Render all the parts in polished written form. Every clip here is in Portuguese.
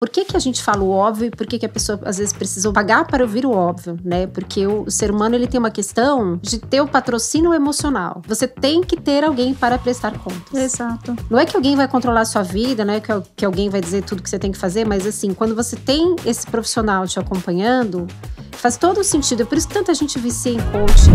Por que a gente fala o óbvio e por que a pessoa às vezes precisa pagar para ouvir o óbvio, né? Porque o ser humano ele tem uma questão de ter o patrocínio emocional. Você tem que ter alguém para prestar contas. Exato. Não é que alguém vai controlar a sua vida, não é que alguém vai dizer tudo que você tem que fazer, mas assim, quando você tem esse profissional te acompanhando, faz todo o sentido. É por isso que tanta gente vicia em coaching.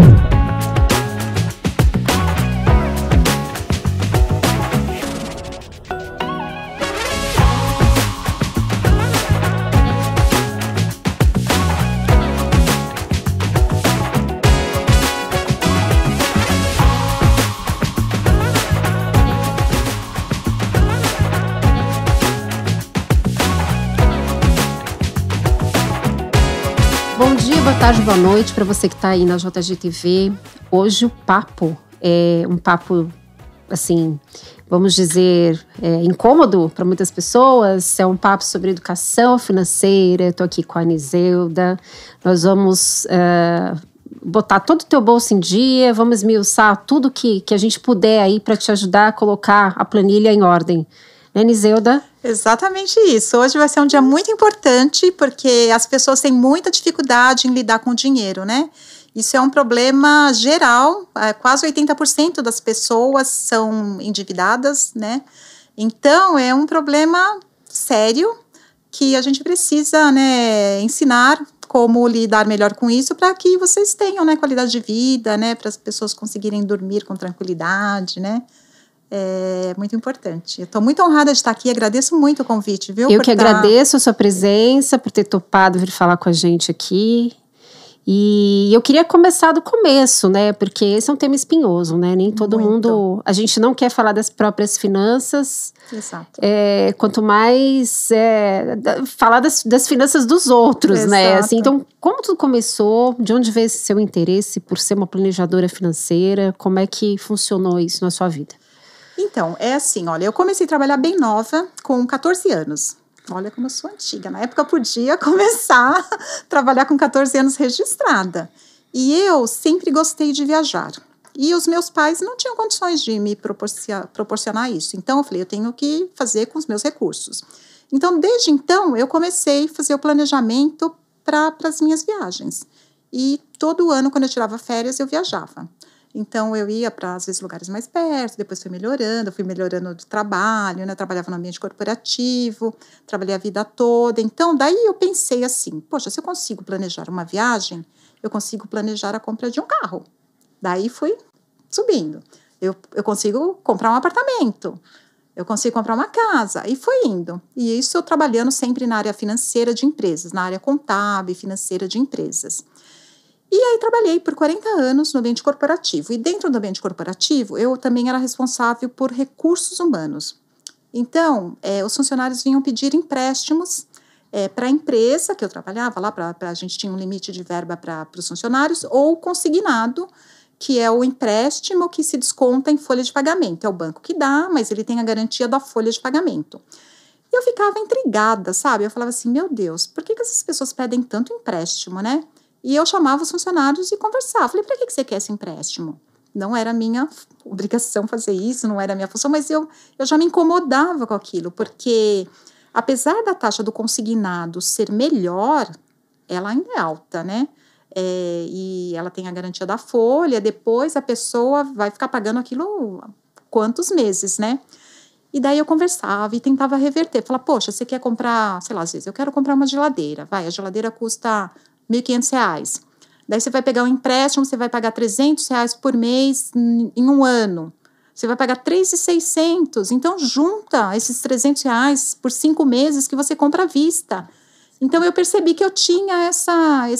Bom dia, boa tarde, boa noite para você que está aí na JGTV. Hoje o papo é um papo, assim, vamos dizer, incômodo para muitas pessoas. É um papo sobre educação financeira. Estou aqui com a Nizeuda. Nós vamos botar todo o teu bolso em dia, vamos esmiuçar tudo que a gente puder aí para te ajudar a colocar a planilha em ordem. Né, Nizeuda? Exatamente isso. Hoje vai ser um dia muito importante porque as pessoas têm muita dificuldade em lidar com o dinheiro, né? Isso é um problema geral, quase 80% das pessoas são endividadas, né? Então, é um problema sério que a gente precisa, né, ensinar como lidar melhor com isso para que vocês tenham, né, qualidade de vida, né, para as pessoas conseguirem dormir com tranquilidade, né? É muito importante. Eu estou muito honrada de estar aqui, agradeço muito o convite, viu? Eu que agradeço a sua presença, por ter topado vir falar com a gente aqui. E eu queria começar do começo, né? Porque esse é um tema espinhoso, né? Nem todo mundo... A gente não quer falar das próprias finanças. Exato. Quanto mais falar das finanças dos outros, Exato. Né? Assim, então, como tudo começou? De onde veio esse seu interesse por ser uma planejadora financeira? Como é que funcionou isso na sua vida? Então, é assim, olha, eu comecei a trabalhar bem nova, com 14 anos. Olha como eu sou antiga. Na época eu podia começar a trabalhar com 14 anos registrada. E eu sempre gostei de viajar. E os meus pais não tinham condições de me proporcionar isso. Então, eu falei, eu tenho que fazer com os meus recursos. Então, desde então, eu comecei a fazer o planejamento para as minhas viagens. E todo ano, quando eu tirava férias, eu viajava. Então, eu ia para, às vezes, lugares mais perto, depois fui melhorando de trabalho, né? Eu trabalhava no ambiente corporativo, trabalhei a vida toda. Então, daí eu pensei assim, poxa, se eu consigo planejar uma viagem, eu consigo planejar a compra de um carro. Daí fui subindo. Eu consigo comprar um apartamento, eu consigo comprar uma casa, e foi indo. E isso eu trabalhando sempre na área financeira de empresas, na área contábil e financeira de empresas. E aí trabalhei por 40 anos no ambiente corporativo. E dentro do ambiente corporativo, eu também era responsável por recursos humanos. Então, os funcionários vinham pedir empréstimos para a empresa que eu trabalhava lá, a gente tinha um limite de verba para os funcionários, ou consignado, que é o empréstimo que se desconta em folha de pagamento. É o banco que dá, mas ele tem a garantia da folha de pagamento. E eu ficava intrigada, sabe? Eu falava assim, meu Deus, por que essas pessoas pedem tanto empréstimo, né? E eu chamava os funcionários e conversava. Falei, para que você quer esse empréstimo? Não era minha obrigação fazer isso, não era minha função, mas eu já me incomodava com aquilo, porque apesar da taxa do consignado ser melhor, ela ainda é alta, né? E ela tem a garantia da folha, depois a pessoa vai ficar pagando aquilo quantos meses, né? E daí eu conversava e tentava reverter. Falava, poxa, você quer comprar, sei lá, às vezes eu quero comprar uma geladeira. A geladeira custa R$1.500. Daí você vai pegar um empréstimo, você vai pagar R$300 por mês em um ano. Você vai pagar R$3.600. Então, junta esses R$300 por 5 meses que você compra à vista. Então, eu percebi que eu tinha essa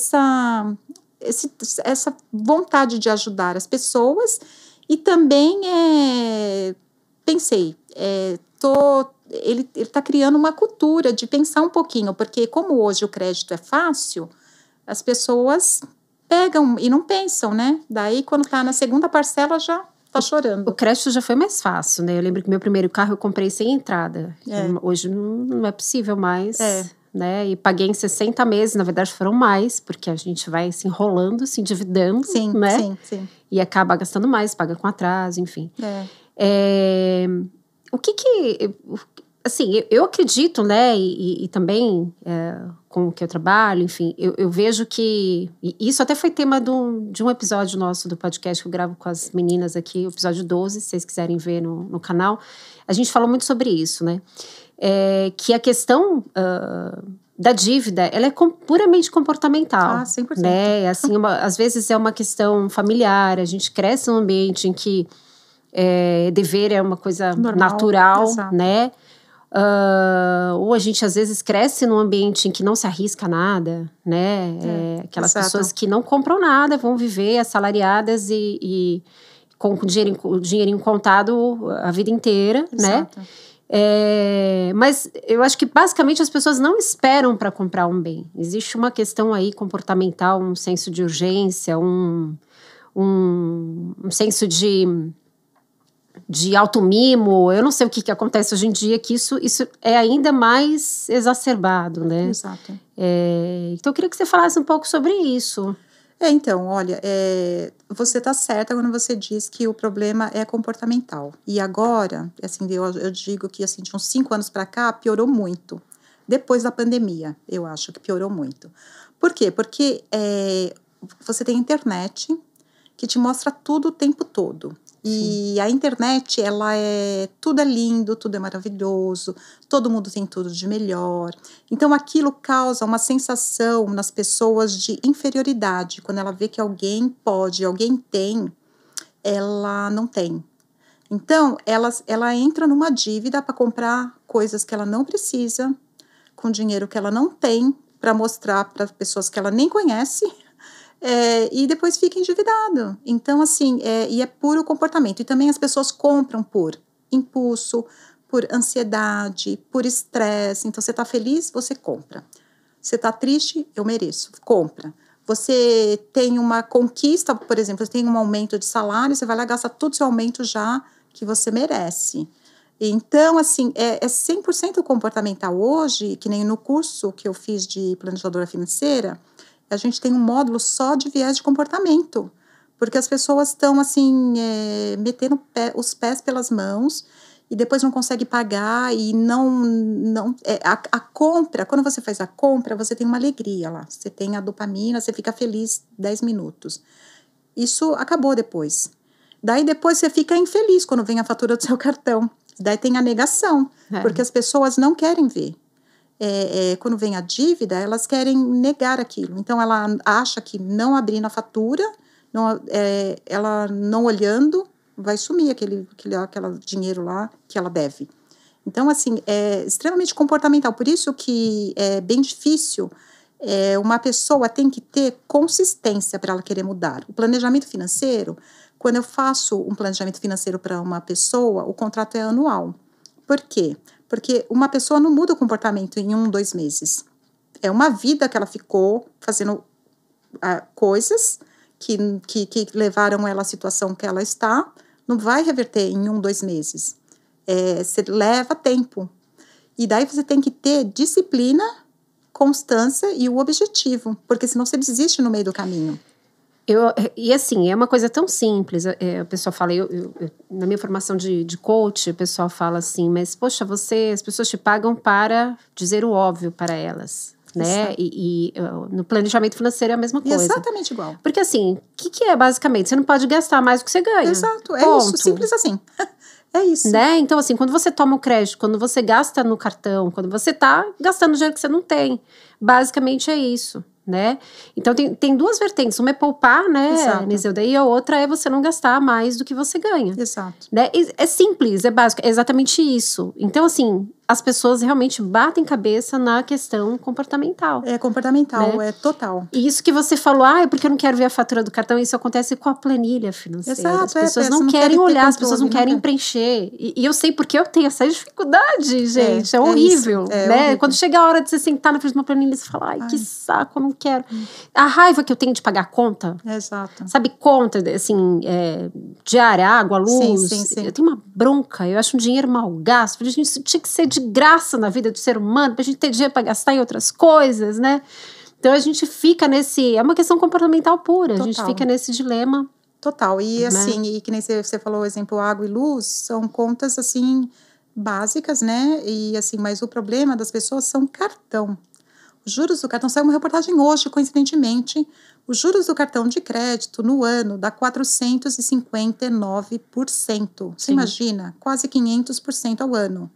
vontade de ajudar as pessoas e também pensei, ele está criando uma cultura de pensar um pouquinho, porque como hoje o crédito é fácil, as pessoas pegam e não pensam, né? Daí, quando tá na segunda parcela, já tá chorando. O crédito já foi mais fácil, né? Eu lembro que meu primeiro carro eu comprei sem entrada. Hoje não é possível mais, né? E paguei em 60 meses, na verdade foram mais, porque a gente vai se enrolando, se endividando, né? Sim. E acaba gastando mais, paga com atraso, enfim. assim, eu acredito, né, e também com o que eu trabalho, enfim, eu vejo que, e isso até foi tema de um episódio nosso do podcast que eu gravo com as meninas aqui, o episódio 12, se vocês quiserem ver no canal, a gente falou muito sobre isso, né, que a questão da dívida, ela é puramente comportamental. 100%. Né, assim, às vezes é uma questão familiar, a gente cresce num ambiente em que dever é uma coisa normal, natural, exato. né, ou a gente às vezes cresce num ambiente em que não se arrisca nada, né? Aquelas exato. pessoas que não compram nada, vão viver assalariadas e com o dinheirinho contado a vida inteira, Exato. né? Mas eu acho que basicamente as pessoas não esperam para comprar um bem. Existe uma questão aí comportamental, um senso de urgência, um senso de automimo, eu não sei o que acontece hoje em dia, que isso é ainda mais exacerbado, né? Exato. Então eu queria que você falasse um pouco sobre isso. Então, olha, você está certa quando você diz que o problema é comportamental. E agora, assim, eu digo que assim, de uns 5 anos para cá, piorou muito. Depois da pandemia, eu acho que piorou muito. Por quê? Porque você tem internet que te mostra tudo o tempo todo. E a internet, tudo é lindo, tudo é maravilhoso, todo mundo tem tudo de melhor. Então, aquilo causa uma sensação nas pessoas de inferioridade. Quando ela vê que alguém pode, alguém tem, ela não tem. Então, ela entra numa dívida para comprar coisas que ela não precisa, com dinheiro que ela não tem, para mostrar para pessoas que ela nem conhece, e depois fica endividado. Então, assim, e é puro comportamento. E também as pessoas compram por impulso, por ansiedade, por estresse. Então, você está feliz, você compra. Você está triste, eu mereço, compra. Você tem uma conquista, por exemplo, você tem um aumento de salário, você vai lá e gasta todo o seu aumento já que você merece. Então, assim, é 100% comportamental hoje, que nem no curso que eu fiz de planejadora financeira, a gente tem um módulo só de viés de comportamento, porque as pessoas estão, assim, metendo os pés pelas mãos e depois não consegue pagar e a compra, quando você faz a compra, você tem uma alegria lá, você tem a dopamina, você fica feliz 10 minutos. Isso acabou depois. Daí depois você fica infeliz quando vem a fatura do seu cartão. Daí tem a negação, porque as pessoas não querem ver. Quando vem a dívida, elas querem negar aquilo. Então, ela acha que não abrindo a fatura, ela não olhando, vai sumir aquele dinheiro lá que ela deve. Então, assim, é extremamente comportamental. Por isso que é bem difícil. Uma pessoa tem que ter consistência para ela querer mudar. O planejamento financeiro, quando eu faço um planejamento financeiro para uma pessoa, o contrato é anual. Por quê? Porque uma pessoa não muda o comportamento em 1, 2 meses. É uma vida que ela ficou fazendo coisas que levaram ela à situação que ela está, não vai reverter em 1, 2 meses. Você leva tempo. E daí você tem que ter disciplina, constância e o objetivo, porque senão você desiste no meio do caminho. E assim, é uma coisa tão simples, o pessoal fala, na minha formação de coach, o pessoal fala assim, mas poxa, as pessoas te pagam para dizer o óbvio para elas, né? E no planejamento financeiro é a mesma coisa. Exatamente igual. Porque assim, o que é basicamente? Você não pode gastar mais do que você ganha. Exato, Ponto. Isso, simples assim. É isso. Né? Então assim, quando você toma o crédito, quando você gasta no cartão, quando você está gastando dinheiro que você não tem, basicamente é isso. Né? Então tem 2 vertentes, uma é poupar, né, Nizilda, e a outra é você não gastar mais do que você ganha. Exato. Né? É simples, é básico, é exatamente isso. Então assim, as pessoas realmente batem cabeça na questão comportamental. É comportamental, né? É total. E isso que você falou, é porque eu não quero ver a fatura do cartão, isso acontece com a planilha financeira. Exato, as pessoas não querem olhar, as pessoas não querem preencher. E eu sei porque eu tenho essa dificuldade, gente, é horrível. Né? Horrível. Quando chega a hora de você sentar na frente de uma planilha, você fala, ai, que saco, eu não quero. A raiva que eu tenho de pagar a conta. Exato. Sabe, conta, assim, diária, água, luz. Sim. Eu tenho uma bronca, eu acho um dinheiro mal gasto. A gente tinha que ser de graça na vida do ser humano, pra gente ter dinheiro pra gastar em outras coisas, né? Então a gente fica é uma questão comportamental pura. Total. A gente fica nesse dilema. Total. E assim, e que nem você falou o exemplo água e luz, são contas assim, básicas, né? E assim, mas o problema das pessoas são cartão. Os juros do cartão, saiu uma reportagem hoje, coincidentemente, os juros do cartão de crédito no ano dá 459%. Você imagina? Quase 500% ao ano.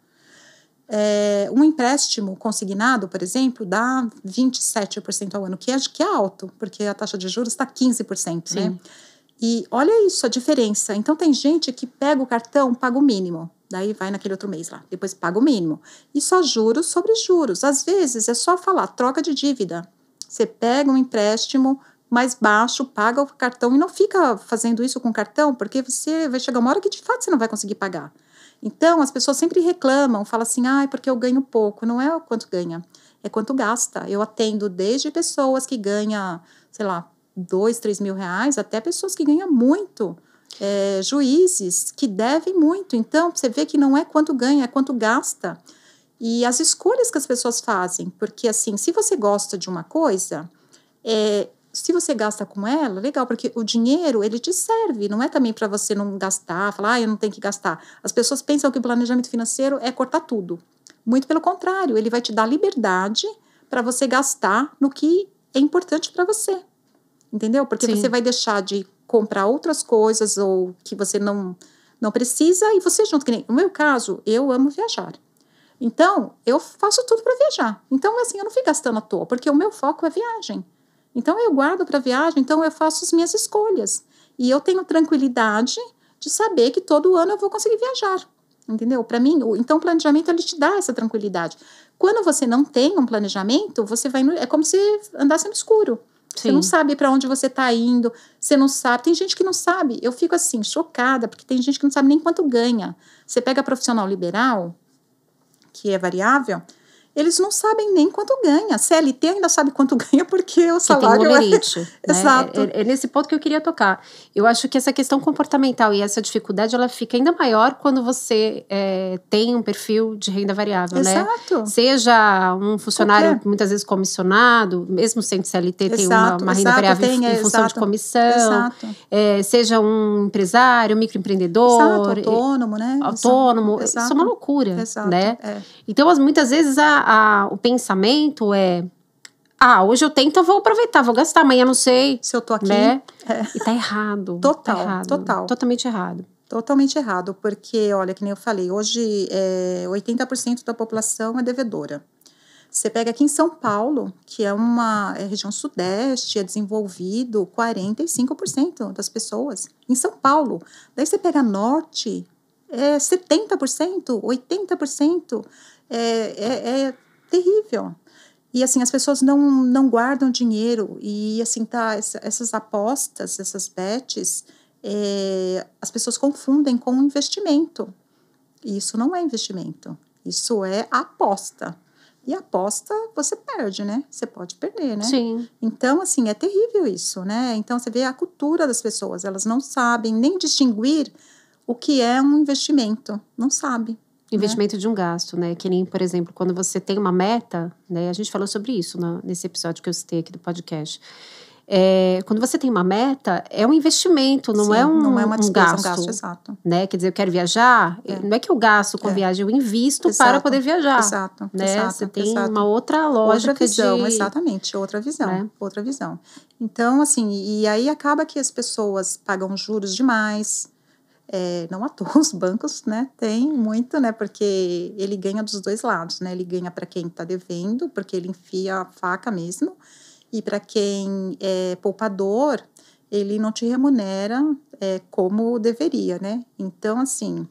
Um empréstimo consignado, por exemplo, dá 27% ao ano, que é alto, porque a taxa de juros está 15%, né? E olha isso, a diferença. Então, tem gente que pega o cartão, paga o mínimo. Daí vai naquele outro mês lá, depois paga o mínimo. E só juros sobre juros. Às vezes é só falar troca de dívida. Você pega um empréstimo mais baixo, paga o cartão e não fica fazendo isso com o cartão, porque você vai chegar uma hora que de fato você não vai conseguir pagar. Então, as pessoas sempre reclamam, falam assim, porque eu ganho pouco. Não é o quanto ganha, é quanto gasta. Eu atendo desde pessoas que ganham, sei lá, 2, 3 mil reais, até pessoas que ganham muito. Juízes que devem muito. Então, você vê que não é quanto ganha, é quanto gasta. E as escolhas que as pessoas fazem. Porque, assim, se você gosta de uma coisa, se você gasta com ela, legal, porque o dinheiro, ele te serve. Não é também para você não gastar, falar, eu não tenho que gastar. As pessoas pensam que o planejamento financeiro é cortar tudo. Muito pelo contrário, ele vai te dar liberdade para você gastar no que é importante para você. Entendeu? Porque você vai deixar de comprar outras coisas ou que você não precisa e você junto. Que nem, no meu caso, eu amo viajar. Então, eu faço tudo para viajar. Então, assim, eu não fico gastando à toa, porque o meu foco é viagem. Então, eu guardo para viagem, então eu faço as minhas escolhas. E eu tenho tranquilidade de saber que todo ano eu vou conseguir viajar. Entendeu? Para mim, então o planejamento, ele te dá essa tranquilidade. Quando você não tem um planejamento, você vai é como se andasse no escuro. Você não sabe para onde você está indo, você não sabe. Tem gente que não sabe. Eu fico assim, chocada, porque tem gente que não sabe nem quanto ganha. Você pega profissional liberal, que é variável, eles não sabem nem quanto ganha. CLT ainda sabe quanto ganha porque o salário tem um limite, né? Exato. É nesse ponto que eu queria tocar. Eu acho que essa questão comportamental e essa dificuldade, ela fica ainda maior quando você tem um perfil de renda variável, Exato. Né? Seja um funcionário muitas vezes comissionado, mesmo sendo CLT, tem uma renda variável em função de comissão. Seja um empresário, um microempreendedor. Autônomo, né? Autônomo. Isso é uma loucura, né? Então, muitas vezes o pensamento hoje eu tenho, então eu vou aproveitar, vou gastar, amanhã não sei. Se eu tô aqui. Né? E tá errado. Total. Totalmente errado. Totalmente errado, porque, olha, que nem eu falei, hoje 80% da população é devedora. Você pega aqui em São Paulo, que é uma região sudeste, é desenvolvido, 45% das pessoas. Em São Paulo. Daí você pega norte, 70%, 80%. É terrível. E, assim, as pessoas não guardam dinheiro. E, assim, essas apostas, essas bets, as pessoas confundem com investimento. E isso não é investimento. Isso é aposta. E aposta, você perde, né? Você pode perder, né? Sim. Então, assim, é terrível isso, né? Então, você vê a cultura das pessoas. Elas não sabem nem distinguir o que é um investimento. Não sabe. Investimento de um gasto, né? Que nem, por exemplo, quando você tem uma meta, né? A gente falou sobre isso nesse episódio que eu citei aqui do podcast. Quando você tem uma meta, é um investimento, não é uma despesa, um gasto, exato. Né? Quer dizer, eu quero viajar, não é que eu gasto com viagem, eu invisto para poder viajar. Exato, né? Exato, você tem uma outra lógica. Outra visão, exatamente, outra visão, né? Outra visão. Então, assim, e aí acaba que as pessoas pagam juros demais. Não à toa, os bancos, né, tem muito, né, porque ele ganha dos dois lados, né, ele ganha para quem está devendo, porque ele enfia a faca mesmo, e para quem é poupador, ele não te remunera como deveria, né, então, assim,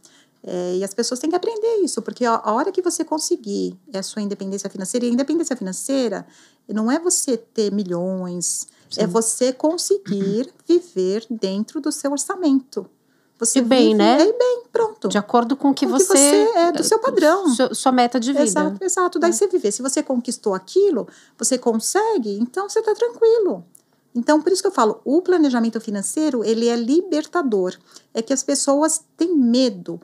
e as pessoas têm que aprender isso, porque a hora que você conseguir a sua independência financeira, e a independência financeira não é você ter milhões, Sim. é você conseguir viver dentro do seu orçamento. Você bem, né? Bem, pronto. De acordo com o que você é do seu padrão. Sua meta de vida. Exato. Daí você viver. Se você conquistou aquilo, você consegue, então você está tranquilo. Então, por isso que eu falo, o planejamento financeiro, ele é libertador. É que as pessoas têm medo.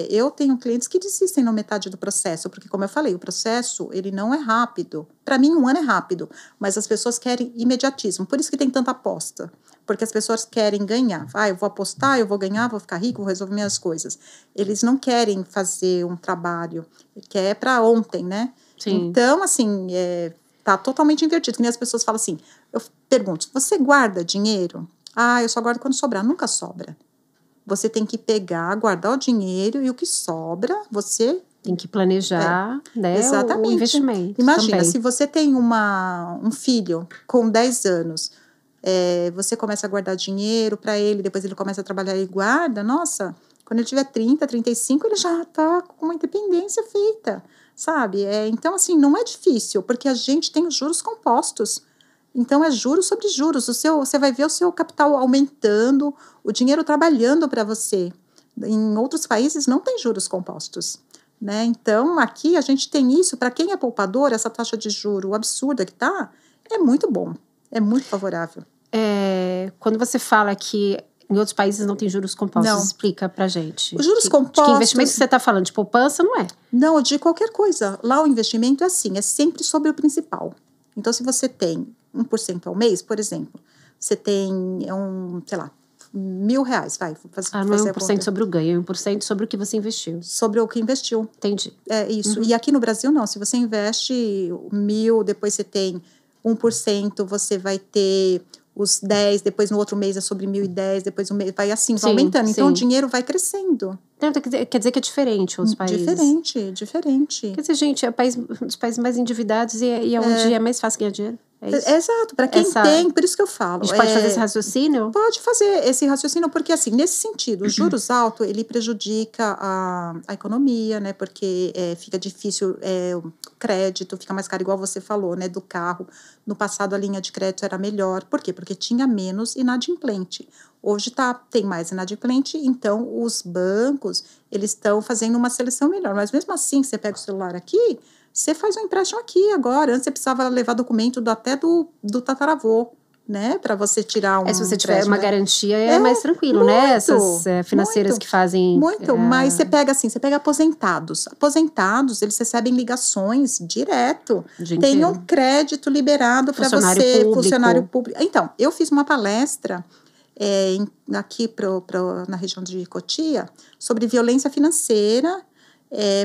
Eu tenho clientes que desistem na metade do processo, porque, como eu falei, o processo, ele não é rápido. Para mim, 1 ano é rápido, mas as pessoas querem imediatismo. Por isso que tem tanta aposta, porque as pessoas querem ganhar. Eu vou apostar, eu vou ganhar, vou ficar rico, vou resolver minhas coisas. Eles não querem fazer um trabalho que é para ontem, né? Sim. Então, assim, tá totalmente invertido. Que nem as pessoas falam assim, eu pergunto, você guarda dinheiro? Eu só guardo quando sobrar. Nunca sobra. Você tem que pegar, guardar o dinheiro e o que sobra, você... Tem que planejar, né, exatamente. O investimento. Imagina, também. se você tem um filho com 10 anos, você começa a guardar dinheiro para ele, depois ele começa a trabalhar e guarda, nossa, quando ele tiver 30, 35, ele já está com uma independência feita, sabe? Então, assim, não é difícil, porque a gente tem os juros compostos. Então, é juros sobre juros. Você vai ver o seu capital aumentando, o dinheiro trabalhando para você. Em outros países não tem juros compostos, né? Então, aqui a gente tem isso. Para quem é poupador, essa taxa de juro absurda que está, é muito bom. É muito favorável. Quando você fala que em outros países não tem juros compostos, Não. Explica pra gente. Os juros compostos... De que investimento que você está falando? De poupança, não é? Não, de qualquer coisa. Lá o investimento é assim, é sempre sobre o principal. Então, se você tem 1% ao mês, por exemplo, você tem, sei lá, R$1.000, vai. Não é 1% sobre o ganho, é 1% sobre o que você investiu. Sobre o que investiu. Entendi. É isso. E aqui no Brasil, não. Se você investe 1.000, depois você tem 1%, você vai ter os 10, depois no outro mês é sobre 1.010, depois vai assim, vai aumentando. Então, o dinheiro vai crescendo. Então, quer dizer que é diferente os países. Diferente. Quer dizer, gente, é um dos países mais endividados e é onde é mais fácil ganhar dinheiro. É isso. Exato, para quem tem, por isso que eu falo. A gente pode fazer esse raciocínio? Pode fazer esse raciocínio, porque assim, nesse sentido, os juros altos, ele prejudica a economia, né, porque fica difícil o crédito, fica mais caro, igual você falou, né, do carro. No passado, a linha de crédito era melhor. Por quê? Porque tinha menos inadimplente. Hoje tem mais inadimplente, então os bancos, eles estão fazendo uma seleção melhor. Mas mesmo assim, você pega o celular aqui, você faz um empréstimo aqui agora. Antes você precisava levar documento até do tataravô, né? Para você tirar se você tiver uma garantia, é mais tranquilo, né? Essas financeiras que fazem... Mas você pega assim, você pega aposentados. Aposentados, eles recebem ligações direto. Tem um crédito liberado para você, funcionário público. Então, eu fiz uma palestra aqui na região de Cotia sobre violência financeira,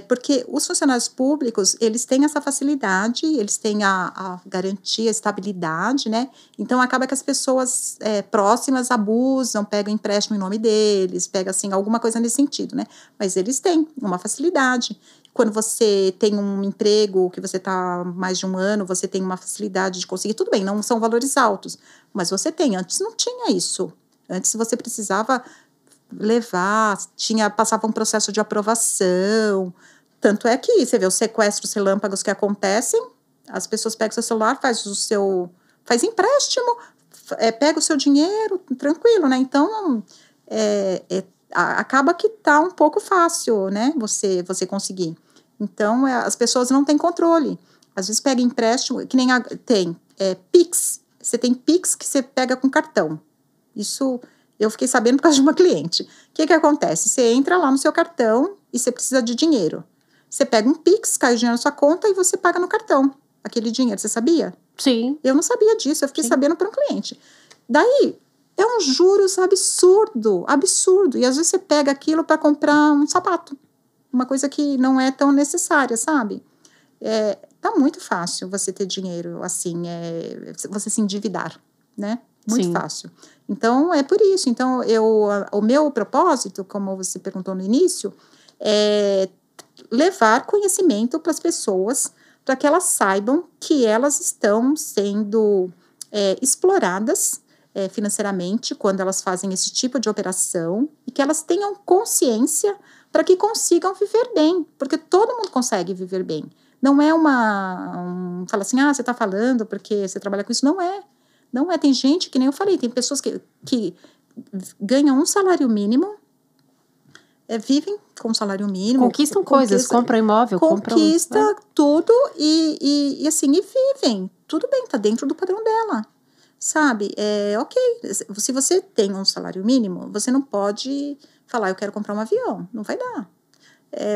porque os funcionários públicos, eles têm essa facilidade, eles têm a garantia, a estabilidade, né? Então, acaba que as pessoas próximas abusam, pegam empréstimo em nome deles, pegam, assim, alguma coisa nesse sentido, né? Mas eles têm uma facilidade. Quando você tem um emprego que você está mais de 1 ano, você tem uma facilidade de conseguir. Tudo bem, não são valores altos, mas você tem. Antes não tinha isso. Antes você precisava levar, passava um processo de aprovação. Tanto é que você vê os sequestros relâmpagos que acontecem, as pessoas pegam o seu celular, faz empréstimo, pega o seu dinheiro, tranquilo, né? Então, acaba que tá um pouco fácil, né? Você conseguir. Então, as pessoas não têm controle. Às vezes pega empréstimo, que nem tem Pix. Você tem Pix que você pega com cartão. Isso eu fiquei sabendo por causa de uma cliente. O que acontece? Você entra lá no seu cartão e você precisa de dinheiro. Você pega um Pix, cai o dinheiro na sua conta e você paga no cartão aquele dinheiro. Você sabia? Sim. Eu não sabia disso, eu fiquei sabendo por um cliente. Daí, é um juros absurdo. E às vezes você pega aquilo para comprar um sapato. Uma coisa que não é tão necessária, sabe? Tá muito fácil você ter dinheiro, assim, você se endividar, né? Muito fácil. Então, é por isso. Então, o meu propósito, como você perguntou no início, é levar conhecimento para as pessoas, para que elas saibam que elas estão sendo exploradas financeiramente quando elas fazem esse tipo de operação e que elas tenham consciência para que consigam viver bem, porque todo mundo consegue viver bem. Não é fala assim, você está falando porque você trabalha com isso. Não é, tem gente, que nem eu falei, tem pessoas que ganham um salário mínimo, vivem com um salário mínimo. Conquistam coisas, compram imóvel. Conquista tudo e assim, e vivem. Tudo bem, tá dentro do padrão dela, sabe? Ok, se você tem um salário mínimo, você não pode falar, eu quero comprar um avião. Não vai dar.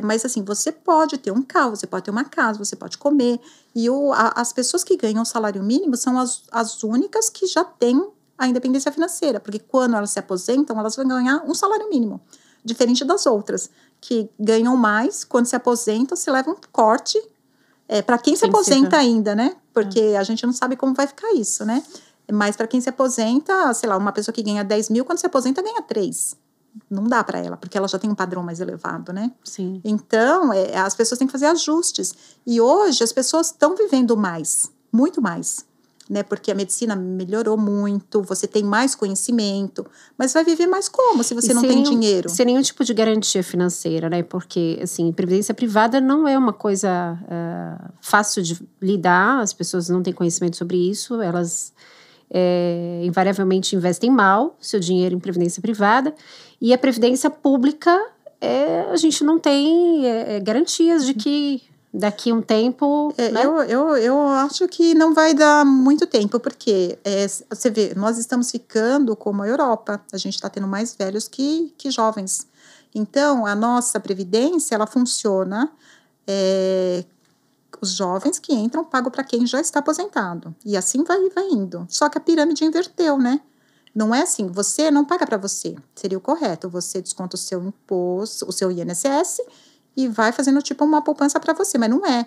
Mas assim, você pode ter um carro, você pode ter uma casa, você pode comer. E as pessoas que ganham o salário mínimo são as únicas que já têm a independência financeira. Porque quando elas se aposentam, elas vão ganhar um salário mínimo. Diferente das outras, que ganham mais, quando se aposentam, se leva um corte. Para quem se aposenta ainda, né? Porque a gente não sabe como vai ficar isso, né? Mas para quem se aposenta, sei lá, uma pessoa que ganha 10 mil, quando se aposenta, ganha 3. Não dá para ela, porque ela já tem um padrão mais elevado, né? Sim. Então, as pessoas têm que fazer ajustes. E hoje, as pessoas estão vivendo mais, muito mais, né? Porque a medicina melhorou muito, você tem mais conhecimento, mas vai viver mais como, se você não tem dinheiro? Sem nenhum tipo de garantia financeira, né? Porque, assim, previdência privada não é uma coisa fácil de lidar, as pessoas não têm conhecimento sobre isso, elas invariavelmente investem mal seu dinheiro em previdência privada. E a previdência pública, a gente não tem garantias de que daqui a um tempo... né? Eu acho que não vai dar muito tempo, porque você vê, nós estamos ficando como a Europa. A gente está tendo mais velhos que jovens. Então, a nossa previdência, ela funciona... os jovens que entram pagam para quem já está aposentado. E assim vai indo. Só que a pirâmide inverteu, né? Não é assim, você não paga para você. Seria o correto. Você desconta o seu imposto, o seu INSS e vai fazendo tipo uma poupança para você. Mas não é.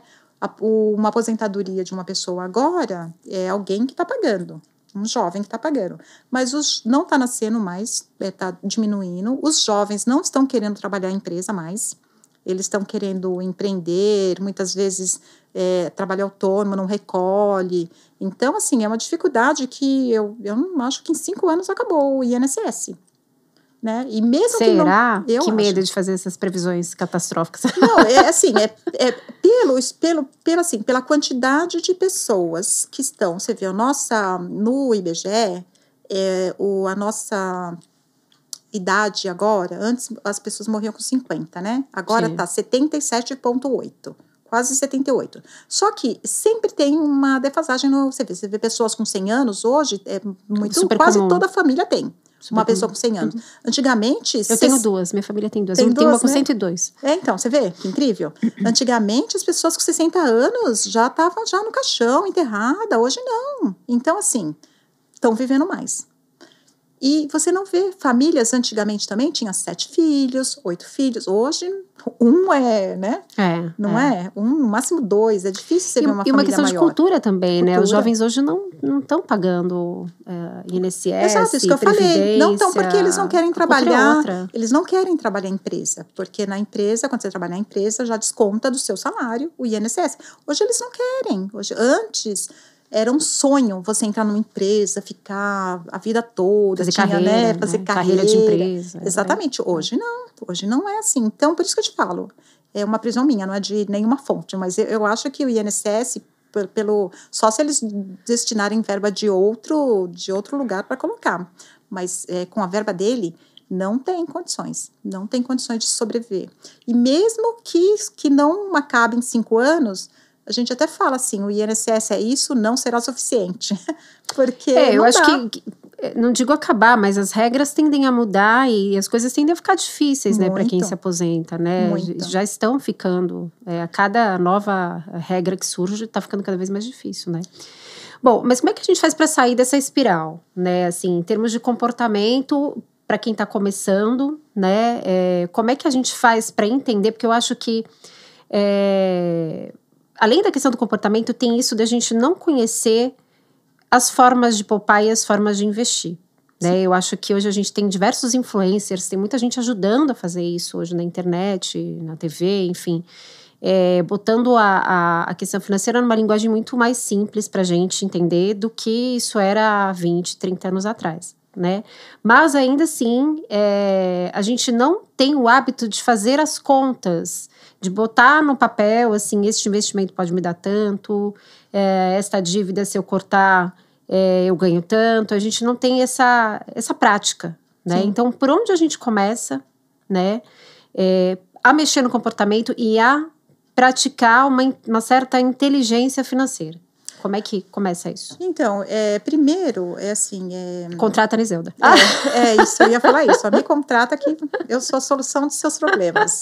Uma aposentadoria de uma pessoa agora é alguém que está pagando. Um jovem que está pagando. Mas não está nascendo mais, está diminuindo. Os jovens não estão querendo trabalhar em empresa mais. Eles estão querendo empreender, muitas vezes trabalho autônomo, não recolhe. Então, assim, é uma dificuldade que eu não acho que em 5 anos acabou o INSS. Né? E mesmo Será? Que não, que medo de fazer essas previsões catastróficas. Não, assim, pela quantidade de pessoas que estão, você vê, no IBGE, a nossa idade agora, antes as pessoas morriam com 50, né? Agora está 77,8, quase 78. Só que sempre tem uma defasagem você vê pessoas com 100 anos hoje, quase comum. Toda a família tem. Uma pessoa com 100 anos. Antigamente... Eu tenho 2, minha família tem 2. Eu tenho uma com 102. Então, você vê, que incrível. Antigamente, as pessoas com 60 anos já estavam no caixão, enterrada. Hoje, não. Então, assim, estão vivendo mais. E você não vê famílias, antigamente também tinha 7 filhos, 8 filhos. Hoje, né? Não é? No máximo 2. É difícil você ver uma família maior. E uma questão de cultura também, né? Os jovens hoje não estão pagando INSS, exato, isso que eu falei. Não estão porque eles não querem trabalhar. Eles não querem trabalhar em empresa. Porque na empresa, quando você trabalha na empresa, já desconta do seu salário o INSS. Hoje eles não querem. Antes... Era um sonho você entrar numa empresa, ficar a vida toda, fazer carreira de empresa. Exatamente. Hoje não é assim. Então, por isso que eu te falo, é uma prisão minha, não é de nenhuma fonte, mas eu acho que o INSS, só se eles destinarem verba de outro lugar para colocar, mas com a verba dele, não tem condições de sobreviver. E mesmo que não acabe em 5 anos, a gente até fala assim, o INSS é isso, não será suficiente. Porque eu acho que, não digo acabar, mas as regras tendem a mudar e as coisas tendem a ficar difíceis, né, para quem se aposenta, né? Já estão ficando, a cada nova regra que surge, está ficando cada vez mais difícil, né? Bom, mas como é que a gente faz para sair dessa espiral, né? Assim, em termos de comportamento, para quem está começando, né? Como é que a gente faz para entender? Porque eu acho que além da questão do comportamento, tem isso da gente não conhecer as formas de poupar e as formas de investir. Né? Eu acho que hoje a gente tem diversos influencers, tem muita gente ajudando a fazer isso hoje na internet, na TV, enfim. Botando a questão financeira numa linguagem muito mais simples para a gente entender do que isso era há 20, 30 anos atrás. Né? Mas ainda assim, a gente não tem o hábito de fazer as contas, de botar no papel, assim, este investimento pode me dar tanto, esta dívida, se eu cortar, eu ganho tanto. A gente não tem essa prática, né? Então, por onde a gente começa, né? A mexer no comportamento e a praticar uma certa inteligência financeira. Como é que começa isso? Então, primeiro, assim... Contrata a Nizelda. Isso, eu ia falar isso. Me contrata que eu sou a solução dos seus problemas.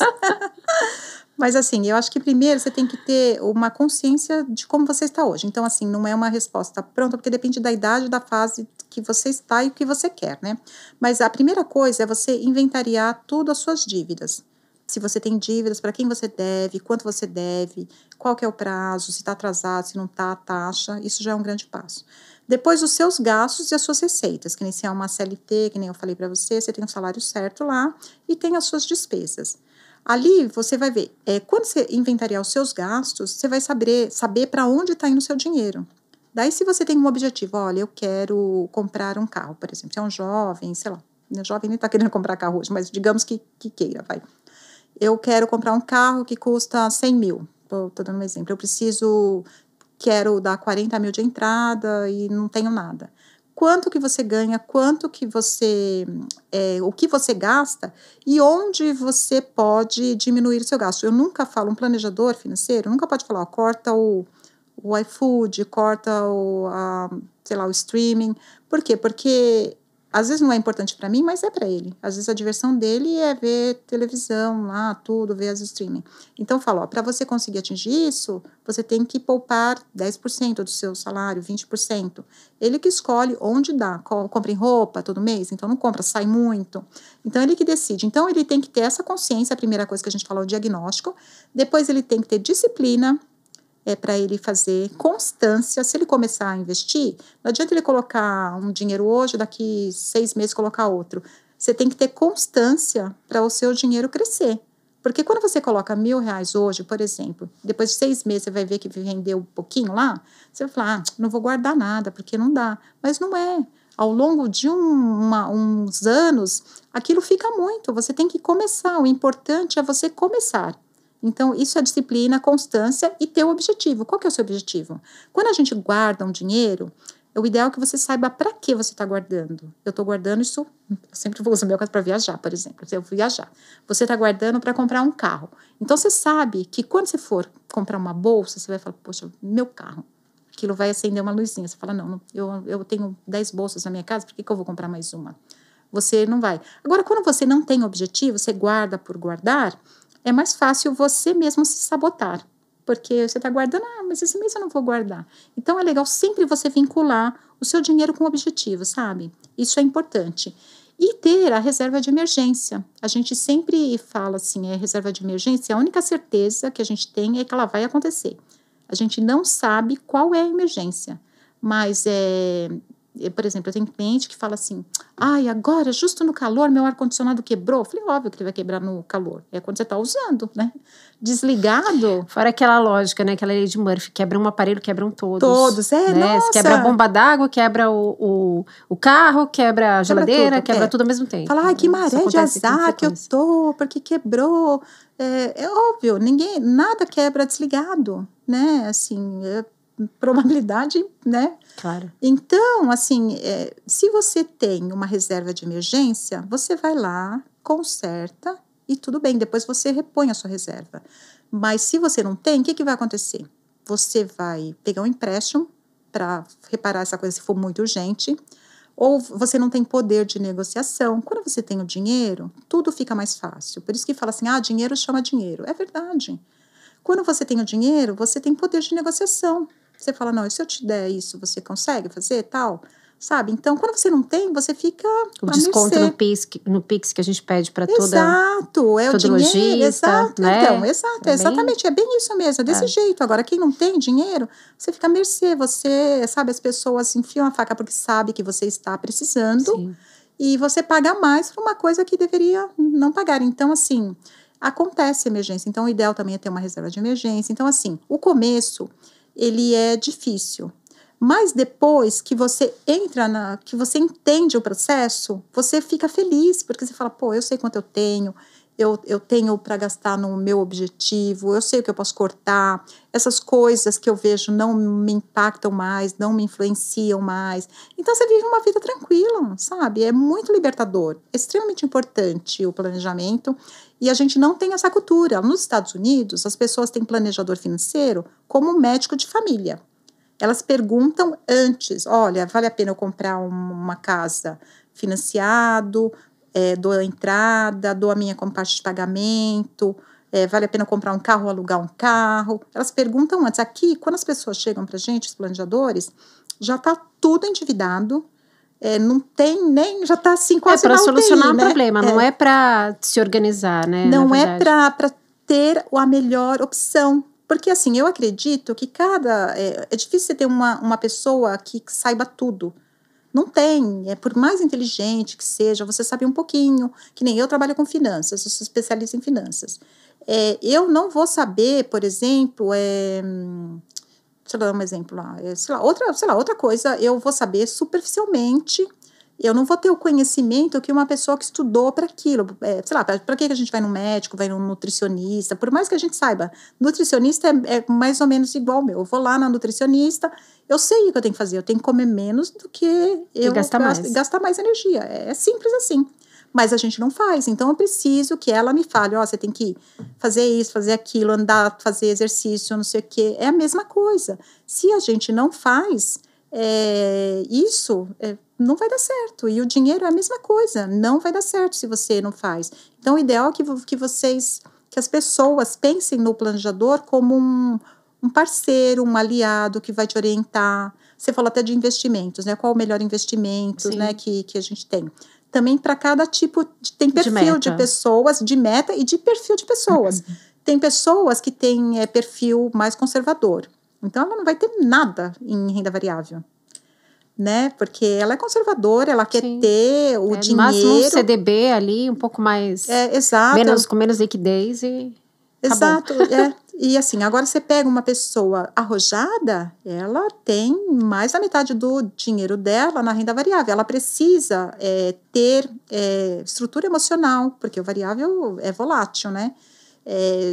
Mas, assim, eu acho que primeiro você tem que ter uma consciência de como você está hoje. Então, assim, não é uma resposta pronta, porque depende da idade, da fase que você está e o que você quer, né? Mas a primeira coisa é você inventariar tudo as suas dívidas. Se você tem dívidas, para quem você deve, quanto você deve, qual que é o prazo, se está atrasado, se não está, a taxa, isso já é um grande passo. Depois, os seus gastos e as suas receitas, que nem se é uma CLT, que nem eu falei para você, você tem um salário certo lá e tem as suas despesas. Ali, você vai ver, quando você inventariar os seus gastos, você vai saber para onde está indo o seu dinheiro. Daí, se você tem um objetivo, olha, eu quero comprar um carro, por exemplo, você é um jovem, sei lá, o jovem nem está querendo comprar carro hoje, mas digamos que queira, vai. Eu quero comprar um carro que custa 100 mil, estou dando um exemplo, quero dar 40 mil de entrada e não tenho nada. Quanto que você ganha, quanto que o que você gasta e onde você pode diminuir o seu gasto. Eu nunca falo, um planejador financeiro nunca pode falar, corta o iFood, corta o streaming. Por quê? Porque às vezes não é importante para mim, mas é para ele. Às vezes a diversão dele é ver televisão lá, tudo, ver as streaming. Então eu falo, para você conseguir atingir isso, você tem que poupar 10% do seu salário, 20%. Ele que escolhe onde dá. Compra em roupa todo mês, então não compra, sai muito. Então ele que decide. Então ele tem que ter essa consciência, a primeira coisa que a gente falou, o diagnóstico. Depois ele tem que ter disciplina, para ele fazer constância. Se ele começar a investir, não adianta ele colocar um dinheiro hoje, daqui 6 meses colocar outro. Você tem que ter constância para o seu dinheiro crescer. Porque quando você coloca R$1.000 hoje, por exemplo, depois de 6 meses você vai ver que vendeu um pouquinho lá, você vai falar, não vou guardar nada, porque não dá. Mas não é. Ao longo de uns anos, aquilo fica muito. Você tem que começar. O importante é você começar. Então, isso é disciplina, constância e ter o objetivo. Qual que é o seu objetivo? Quando a gente guarda um dinheiro, o ideal é que você saiba para que você está guardando. Eu estou guardando isso, eu sempre vou usar o meu caso para viajar, por exemplo. Se eu viajar, você está guardando para comprar um carro. Então, você sabe que quando você for comprar uma bolsa, você vai falar, poxa, meu carro. Aquilo vai acender uma luzinha. Você fala, não, eu tenho 10 bolsas na minha casa, por que eu vou comprar mais uma? Você não vai. Agora, quando você não tem objetivo, você guarda por guardar, é mais fácil você mesmo se sabotar, porque você está guardando, mas esse mês eu não vou guardar. Então, é legal sempre você vincular o seu dinheiro com o objetivo, sabe? Isso é importante. E ter a reserva de emergência. A gente sempre fala assim, reserva de emergência, a única certeza que a gente tem é que ela vai acontecer. A gente não sabe qual é a emergência, mas por exemplo, eu tenho cliente que fala assim, agora, justo no calor, meu ar-condicionado quebrou. Eu falei, óbvio que ele vai quebrar no calor. É quando você está usando, né? Desligado. Fora aquela lógica, né? Aquela lei de Murphy, quebra um aparelho, quebram todos. Todos, né? Nossa. Se quebra a bomba d'água, quebra o carro, quebra a geladeira, quebra tudo ao mesmo tempo. Fala, que maré de azar que eu tô, porque quebrou. É óbvio, nada quebra desligado, né? Assim, probabilidade, né? Claro. Então, assim, se você tem uma reserva de emergência, você vai lá, conserta e tudo bem, depois você repõe a sua reserva. Mas se você não tem, o que vai acontecer? Você vai pegar um empréstimo para reparar essa coisa se for muito urgente, ou você não tem poder de negociação. Quando você tem o dinheiro, tudo fica mais fácil. Por isso que fala assim, dinheiro chama dinheiro. É verdade. Quando você tem o dinheiro, você tem poder de negociação. Você fala, não, e se eu te der isso, você consegue fazer tal? Sabe? Então, quando você não tem, você fica o desconto no Pix que a gente pede para toda... Exato, é o dinheiro, lojista, exato, né? Então, exato, exatamente, é bem isso mesmo, é desse jeito. Agora, quem não tem dinheiro, você fica à mercê, sabe, as pessoas enfiam a faca porque sabe que você está precisando. Sim. E você paga mais por uma coisa que deveria não pagar. Então, assim, acontece emergência. Então, o ideal também é ter uma reserva de emergência. Então, assim, o começo, ele é difícil. Mas depois que você que você entende o processo, você fica feliz, porque você fala, eu sei quanto eu tenho para gastar no meu objetivo, eu sei o que eu posso cortar, essas coisas que eu vejo não me impactam mais, não me influenciam mais. Então, você vive uma vida tranquila, sabe? É muito libertador, é extremamente importante o planejamento, e a gente não tem essa cultura. Nos Estados Unidos, as pessoas têm planejador financeiro como médico de família. Elas perguntam antes, olha, vale a pena eu comprar uma casa financiado, dou a entrada, dou a minha como parte de pagamento, vale a pena eu comprar um carro ou alugar um carro. Elas perguntam antes. Aqui, quando as pessoas chegam para a gente, os planejadores, já está tudo endividado, não tem nem, já está assim quase para na UTI, solucionar um né? problema, não é para se organizar, né? Não é para ter a melhor opção. Porque, assim, eu acredito que é difícil você ter uma pessoa que saiba tudo. Não tem. Por mais inteligente que seja, você sabe um pouquinho. Que nem eu trabalho com finanças, eu sou especialista em finanças. Eu não vou saber, por exemplo, deixa eu dar um exemplo lá. Outra coisa, eu vou saber superficialmente. Eu não vou ter o conhecimento que uma pessoa que estudou para aquilo. Para que a gente vai no médico, vai no nutricionista? Por mais que a gente saiba, nutricionista é mais ou menos igual ao meu. Eu vou lá na nutricionista, eu sei o que eu tenho que fazer. Eu tenho que comer menos do que eu gastar mais energia. É simples assim. Mas a gente não faz. Então, eu preciso que ela me fale, você tem que fazer isso, fazer aquilo, andar, fazer exercício, não sei o quê. É a mesma coisa. Se a gente não faz isso, não vai dar certo. E o dinheiro é a mesma coisa. Não vai dar certo se você não faz. Então, o ideal é que as pessoas pensem no planejador como um parceiro, um aliado que vai te orientar. Você falou até de investimentos, né? Qual o melhor investimento, né, que a gente tem. Também para cada tipo, tem perfil de pessoas, de meta e de perfil de pessoas. Tem pessoas que têm perfil mais conservador. Então, ela não vai ter nada em renda variável, né? Porque ela é conservadora, ela quer ter o dinheiro... máximo um CDB ali, um pouco mais... exato. Com menos liquidez e exato, E assim, agora você pega uma pessoa arrojada, ela tem mais da metade do dinheiro dela na renda variável. Ela precisa ter estrutura emocional, porque o variável é volátil, né?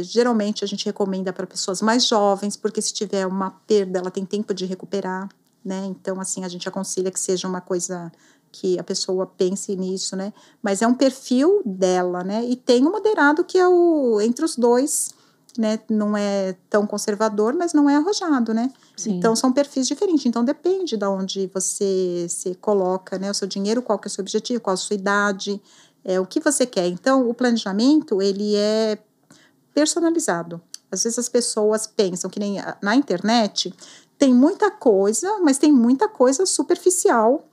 Geralmente a gente recomenda para pessoas mais jovens, porque se tiver uma perda, ela tem tempo de recuperar, né? Então, assim, a gente aconselha que seja uma coisa que a pessoa pense nisso, né? Mas é um perfil dela, né? E tem o moderado que é entre os dois, né? Não é tão conservador, mas não é arrojado, né? Sim. Então, são perfis diferentes. Então, depende de onde você coloca, né, o seu dinheiro, qual que é o seu objetivo, qual a sua idade, o que você quer. Então, o planejamento, ele é personalizado. Às vezes as pessoas pensam que nem na internet tem muita coisa, mas tem muita coisa superficial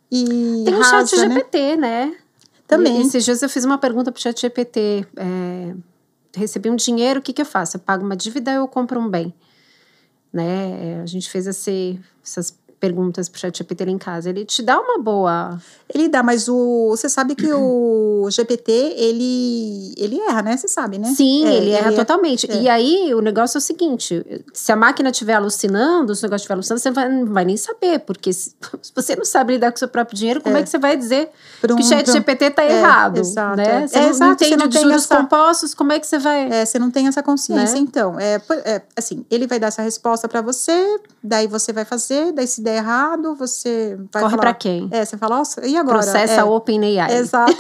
e tem rasa, o ChatGPT, né? Também. Esses dias eu fiz uma pergunta para o ChatGPT, recebi um dinheiro, o que eu faço? Eu pago uma dívida ou eu compro um bem? Né? A gente fez essas perguntas para o ChatGPT em casa. Ele te dá uma boa... Ele dá, mas você sabe que o GPT, ele erra, né? Você sabe, né? Sim, ele erra totalmente. E aí, o negócio é o seguinte, se a máquina estiver alucinando, se o negócio estiver alucinando, você não vai nem saber, porque se você não sabe lidar com o seu próprio dinheiro, como é que você vai dizer que o ChatGPT está errado? Exato. Né? Você não entende de juros compostos, como é que você vai... você não tem essa consciência, né? Então. Assim, ele vai dar essa resposta para você, daí você vai fazer, daí se der errado, você vai corre para quem? Você fala, nossa, e agora? Processa OpenAI. Exato.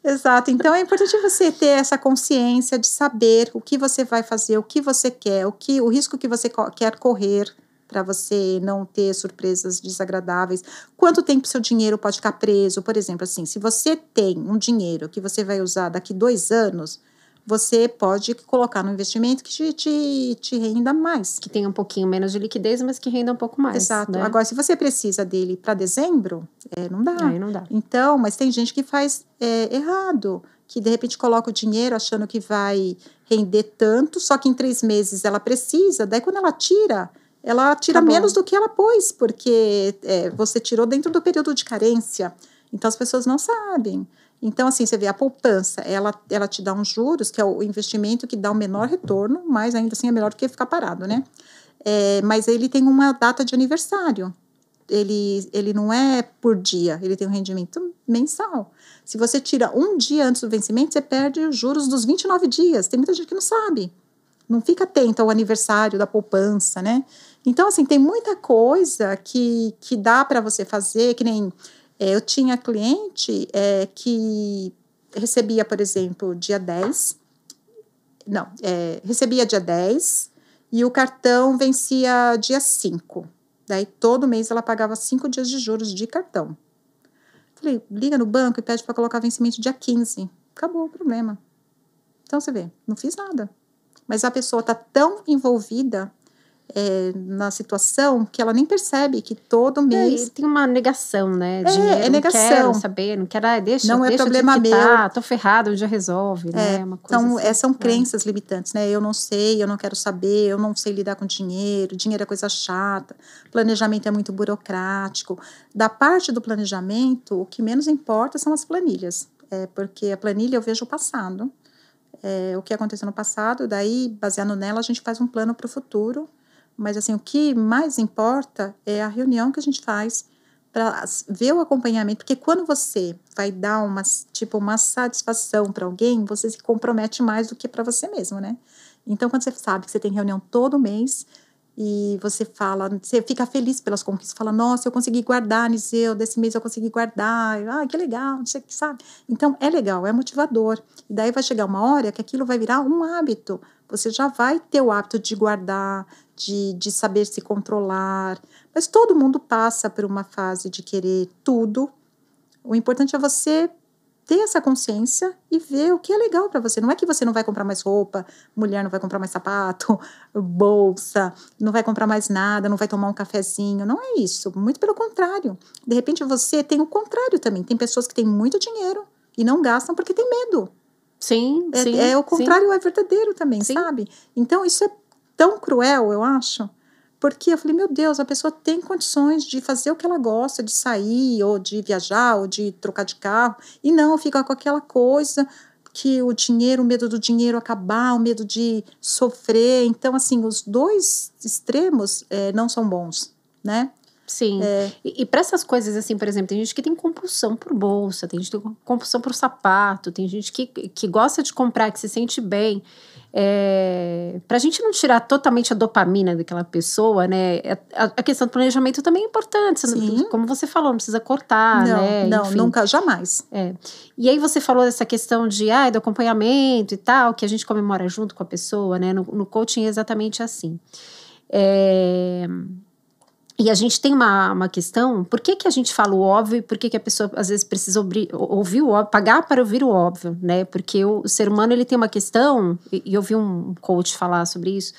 Exato. Então, é importante você ter essa consciência de saber o que você vai fazer, o que você quer, o risco que você quer correr para você não ter surpresas desagradáveis. Quanto tempo seu dinheiro pode ficar preso? Por exemplo, assim, se você tem um dinheiro que você vai usar daqui 2 anos, você pode colocar no investimento que te renda mais. Que tenha um pouquinho menos de liquidez, mas que renda um pouco mais. Exato. Né? Agora, se você precisa dele para dezembro, não dá. Aí não dá. Então, mas tem gente que faz errado, que de repente coloca o dinheiro achando que vai render tanto, só que em 3 meses ela precisa, daí quando ela tira menos do que ela pôs, porque você tirou dentro do período de carência. Então, as pessoas não sabem. Então, assim, você vê a poupança, ela te dá uns juros, que é o investimento que dá o menor retorno, mas ainda assim é melhor do que ficar parado, né? Mas ele tem uma data de aniversário. Ele não é por dia, ele tem um rendimento mensal. Se você tira um dia antes do vencimento, você perde os juros dos 29 dias. Tem muita gente que não sabe. Não fica atento ao aniversário da poupança, né? Então, assim, tem muita coisa que dá para você fazer, que nem... eu tinha cliente que recebia, por exemplo, dia 10. Não, recebia dia 10 E o cartão vencia dia 5. Daí, todo mês, ela pagava 5 dias de juros de cartão. Falei, liga no banco e pede para colocar vencimento dia 15. Acabou o problema. Então, você vê, não fiz nada. Mas a pessoa está tão envolvida na situação que ela nem percebe que todo mês... tem uma negação, né? Dinheiro, negação. Não quero saber, não quero... Deixa, não é deixa problema meu. Tô ferrado, já resolve, né? Uma coisa então, assim, são crenças limitantes, né? Eu não sei, eu não quero saber, eu não sei lidar com dinheiro é coisa chata, planejamento é muito burocrático. Da parte do planejamento, o que menos importa são as planilhas. Porque a planilha eu vejo o passado, o que aconteceu no passado, daí, baseado nela, a gente faz um plano para o futuro. Mas, assim, o que mais importa é a reunião que a gente faz para ver o acompanhamento. Porque quando você vai dar uma satisfação para alguém, você se compromete mais do que para você mesmo, né? Então, quando você sabe que você tem reunião todo mês e você fica feliz pelas conquistas, fala, nossa, eu consegui guardar, Niseu, desse mês eu consegui guardar, que legal, não sei o que, sabe? Então, é legal, é motivador. E daí vai chegar uma hora que aquilo vai virar um hábito. Você já vai ter o hábito de guardar, de saber se controlar. Mas todo mundo passa por uma fase de querer tudo. O importante é você ter essa consciência e ver o que é legal para você. Não é que você não vai comprar mais roupa, mulher não vai comprar mais sapato, bolsa, não vai comprar mais nada, não vai tomar um cafezinho. Não é isso. Muito pelo contrário. De repente você tem o contrário também. Tem pessoas que têm muito dinheiro e não gastam porque tem medo. Sim, sim. O contrário, sim. É verdadeiro também, sim. Sabe? Então, isso é tão cruel, eu acho, porque eu falei, meu Deus, a pessoa tem condições de fazer o que ela gosta, de sair, ou de viajar, ou de trocar de carro, e não fica com aquela coisa que o medo do dinheiro acabar, o medo de sofrer. Então, assim, os dois extremos não são bons, né? Sim, e para essas coisas assim, por exemplo, tem gente que tem compulsão por bolsa, tem gente que tem compulsão por sapato, tem gente que gosta de comprar, que se sente bem. Para a gente não tirar totalmente a dopamina daquela pessoa, né? A questão do planejamento também é importante. Sim. Como você falou, não precisa cortar, não, né? Não, enfim. Nunca, jamais. E aí você falou dessa questão do acompanhamento e tal, que a gente comemora junto com a pessoa, né? No coaching é exatamente assim. E a gente tem uma questão, por que a gente fala o óbvio e por que a pessoa às vezes precisa ouvir o óbvio, pagar para ouvir o óbvio, né? Porque o ser humano, ele tem uma questão, e eu vi um coach falar sobre isso,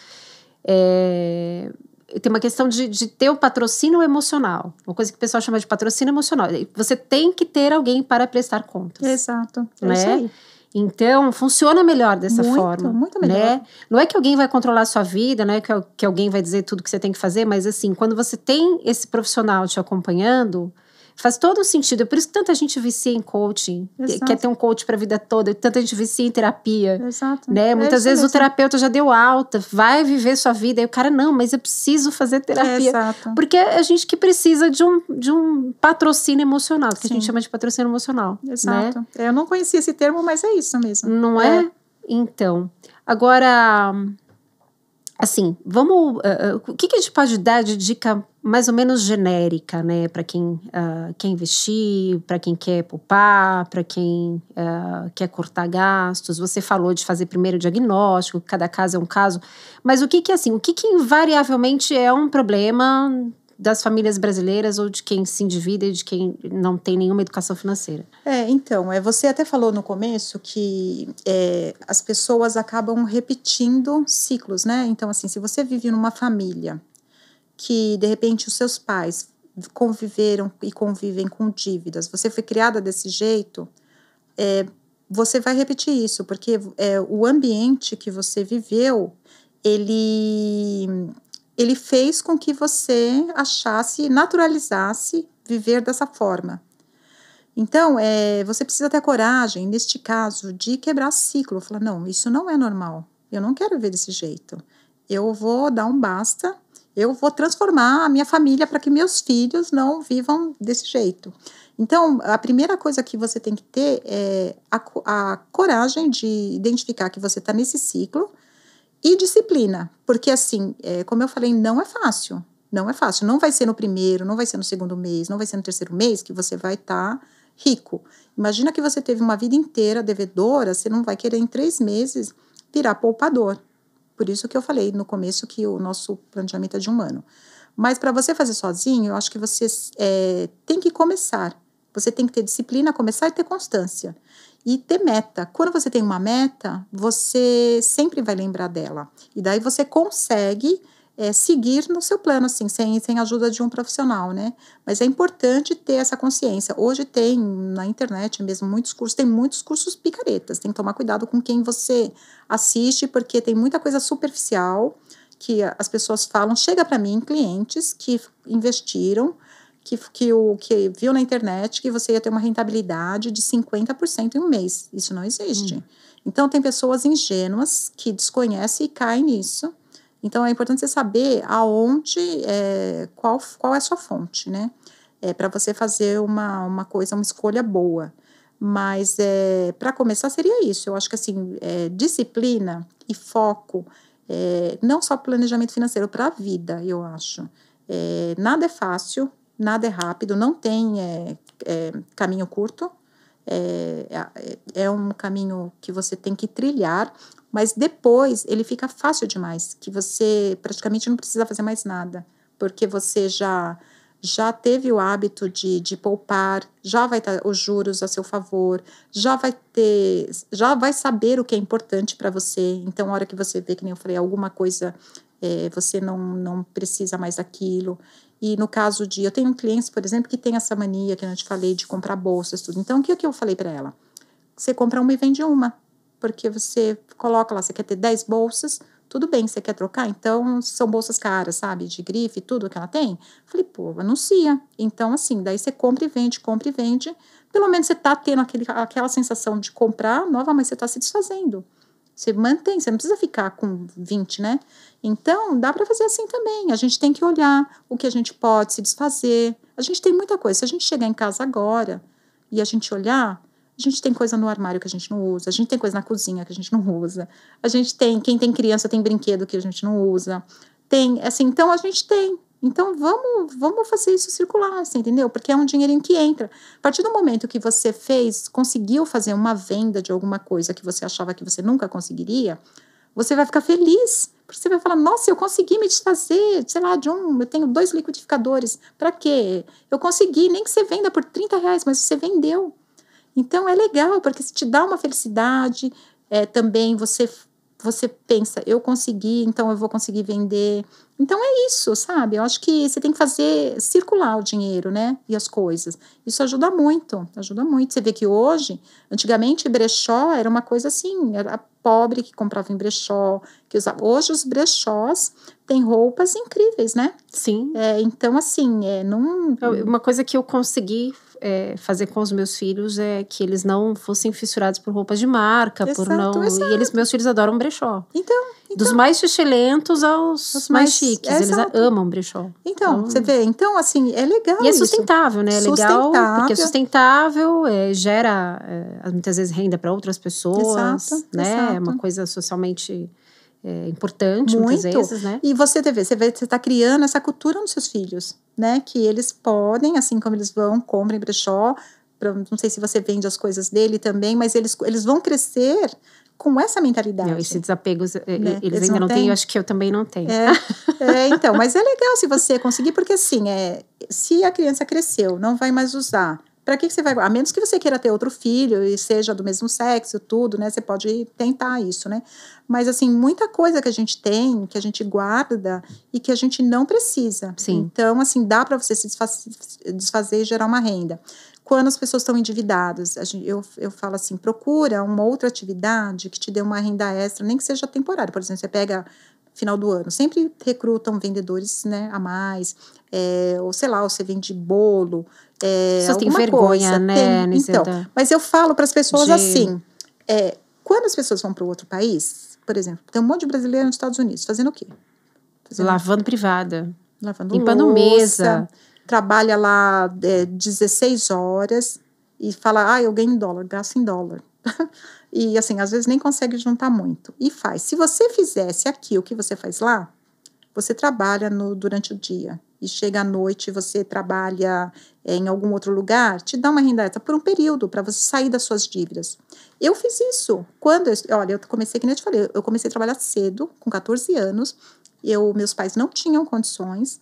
tem uma questão de ter o patrocínio emocional, uma coisa que o pessoal chama de patrocínio emocional. Você tem que ter alguém para prestar contas. Exato, né? Isso aí. Então, funciona melhor dessa forma. Muito melhor. Né? Não é que alguém vai controlar a sua vida, não é que alguém vai dizer tudo que você tem que fazer, mas assim, quando você tem esse profissional te acompanhando, faz todo o sentido. É por isso que tanta gente vicia em coaching, quer ter um coach para a vida toda, tanta gente vicia em terapia. Exato. Né? Muitas vezes o terapeuta já deu alta, vai viver sua vida, e o cara, não, mas eu preciso fazer terapia. Exato. Porque a gente que precisa de um patrocínio emocional, que a gente chama de patrocínio emocional. Exato. Né? Eu não conhecia esse termo, mas é isso mesmo. Não é? Então, agora, assim, vamos... o que a gente pode dar de dica mais ou menos genérica, né? Para quem quer investir, para quem quer poupar, para quem quer cortar gastos. Você falou de fazer primeiro o diagnóstico, cada caso é um caso. Mas o que invariavelmente é um problema das famílias brasileiras ou de quem se endivida e de quem não tem nenhuma educação financeira? Então, você até falou no começo que as pessoas acabam repetindo ciclos, né? Então, assim, se você vive numa família que, de repente, os seus pais conviveram e convivem com dívidas, você foi criada desse jeito, você vai repetir isso, porque o ambiente que você viveu, ele fez com que você naturalizasse viver dessa forma. Então, você precisa ter coragem, neste caso, de quebrar ciclo. Falar, não, isso não é normal. Eu não quero viver desse jeito. Eu vou dar um basta. Eu vou transformar a minha família para que meus filhos não vivam desse jeito. Então, a primeira coisa que você tem que ter é a coragem de identificar que você está nesse ciclo e disciplina. Porque, assim, como eu falei, não é fácil. Não é fácil. Não vai ser no primeiro, não vai ser no segundo mês, não vai ser no terceiro mês que você vai estar rico. Imagina que você teve uma vida inteira devedora, você não vai querer em 3 meses virar poupador. Por isso que eu falei no começo que o nosso planejamento é de 1 ano. Mas para você fazer sozinho, eu acho que você tem que começar. Você tem que ter disciplina, começar e ter constância. E ter meta. Quando você tem uma meta, você sempre vai lembrar dela. E daí você consegue seguir no seu plano, assim, sem a ajuda de um profissional, né? Mas é importante ter essa consciência. Hoje tem na internet mesmo muitos cursos, tem muitos cursos picaretas. Tem que tomar cuidado com quem você assiste, porque tem muita coisa superficial que as pessoas falam. Chega para mim, clientes que investiram, que viu na internet que você ia ter uma rentabilidade de 50% em um mês. Isso não existe. Então, tem pessoas ingênuas que desconhecem e caem nisso. Então, é importante você saber aonde, qual é a sua fonte, né? Para você fazer uma escolha boa. Mas, para começar, seria isso. Eu acho que, assim, disciplina e foco, não só planejamento financeiro, para a vida, eu acho. Nada é fácil, nada é rápido, não tem caminho curto. É um caminho que você tem que trilhar, mas depois ele fica fácil demais, que você praticamente não precisa fazer mais nada, porque você já teve o hábito de poupar, já vai estar os juros a seu favor, já vai saber o que é importante para você. Então, a hora que você vê, que nem eu falei, alguma coisa, você não precisa mais daquilo. E no caso eu tenho clientes, por exemplo, que tem essa mania que eu te falei de comprar bolsas, tudo. Então, o que eu falei para ela? Você compra uma e vende uma, porque você coloca lá, você quer ter 10 bolsas, tudo bem, você quer trocar? Então, são bolsas caras, sabe, de grife, tudo que ela tem. Falei, pô, anuncia. Então, assim, daí você compra e vende. Pelo menos você tá tendo aquela sensação de comprar nova, mas você tá se desfazendo. Você mantém, você não precisa ficar com 20, né? Então, dá para fazer assim também. A gente tem que olhar o que a gente pode se desfazer. A gente tem muita coisa. Se a gente chegar em casa agora e a gente olhar, a gente tem coisa no armário que a gente não usa, a gente tem coisa na cozinha que a gente não usa, quem tem criança tem brinquedo que a gente não usa, então a gente tem. Então, vamos fazer isso circular, assim, entendeu? Porque é um dinheirinho que entra. A partir do momento que você conseguiu fazer uma venda de alguma coisa que você achava que você nunca conseguiria, você vai ficar feliz. Porque você vai falar, nossa, eu consegui me desfazer, sei lá, eu tenho 2 liquidificadores. Para quê? Eu consegui, nem que você venda por R$30, mas você vendeu. Então, é legal, porque se te dá uma felicidade, também você pensa, eu consegui, então eu vou conseguir vender. Então, é isso, sabe? Eu acho que você tem que fazer circular o dinheiro, né? E as coisas. Isso ajuda muito, ajuda muito. Você vê que hoje, antigamente, brechó era uma coisa assim, era pobre que comprava em brechó, que usava. Hoje, os brechós têm roupas incríveis, né? Sim. Então, assim, Uma coisa que eu consegui fazer com os meus filhos é que eles não fossem fissurados por roupas de marca, Exato. E meus filhos adoram brechó. Então, dos mais chichelentos aos mais chiques, eles amam brechó. Então, você vê, então assim, é legal e é sustentável, né? É legal, porque é sustentável, gera muitas vezes renda para outras pessoas, exato, né? Exato. É uma coisa socialmente importante, muitas vezes, né? E você está criando essa cultura nos seus filhos, né? Que eles podem, assim como eles comprem brechó, não sei se você vende as coisas dele também, mas eles vão crescer com essa mentalidade. Não, esse desapego, né? Eles ainda não têm, eu acho que eu também não tenho. Então, mas é legal se você conseguir, porque assim, se a criança cresceu, não vai mais usar, para que você vai... A menos que você queira ter outro filho e seja do mesmo sexo, tudo, né? Você pode tentar isso, né? Mas, assim, muita coisa que a gente tem, que a gente guarda e que a gente não precisa. Sim. Então, assim, dá para você se desfazer e gerar uma renda. Quando as pessoas estão endividadas, eu falo assim, procura uma outra atividade que te dê uma renda extra, nem que seja temporária. Por exemplo, você pega final do ano, sempre recrutam vendedores, né, a mais, ou sei lá, você vende bolo, pessoas têm vergonha, coisa, né? Então, mas eu falo para as pessoas assim, quando as pessoas vão para outro país, por exemplo, tem um monte de brasileiro nos Estados Unidos, fazendo o quê? Lavando privada. Limpando louça, trabalha lá 16 horas e fala, eu ganho em dólar, gasto em dólar. E assim, às vezes nem consegue juntar muito. E faz. Se você fizesse aqui o que você faz lá, você trabalha durante o dia. e chega à noite e você trabalha em algum outro lugar, te dá uma renda extra por um período, para você sair das suas dívidas. Eu fiz isso. Olha, eu comecei, que nem eu te falei, eu comecei a trabalhar cedo, com 14 anos, meus pais não tinham condições,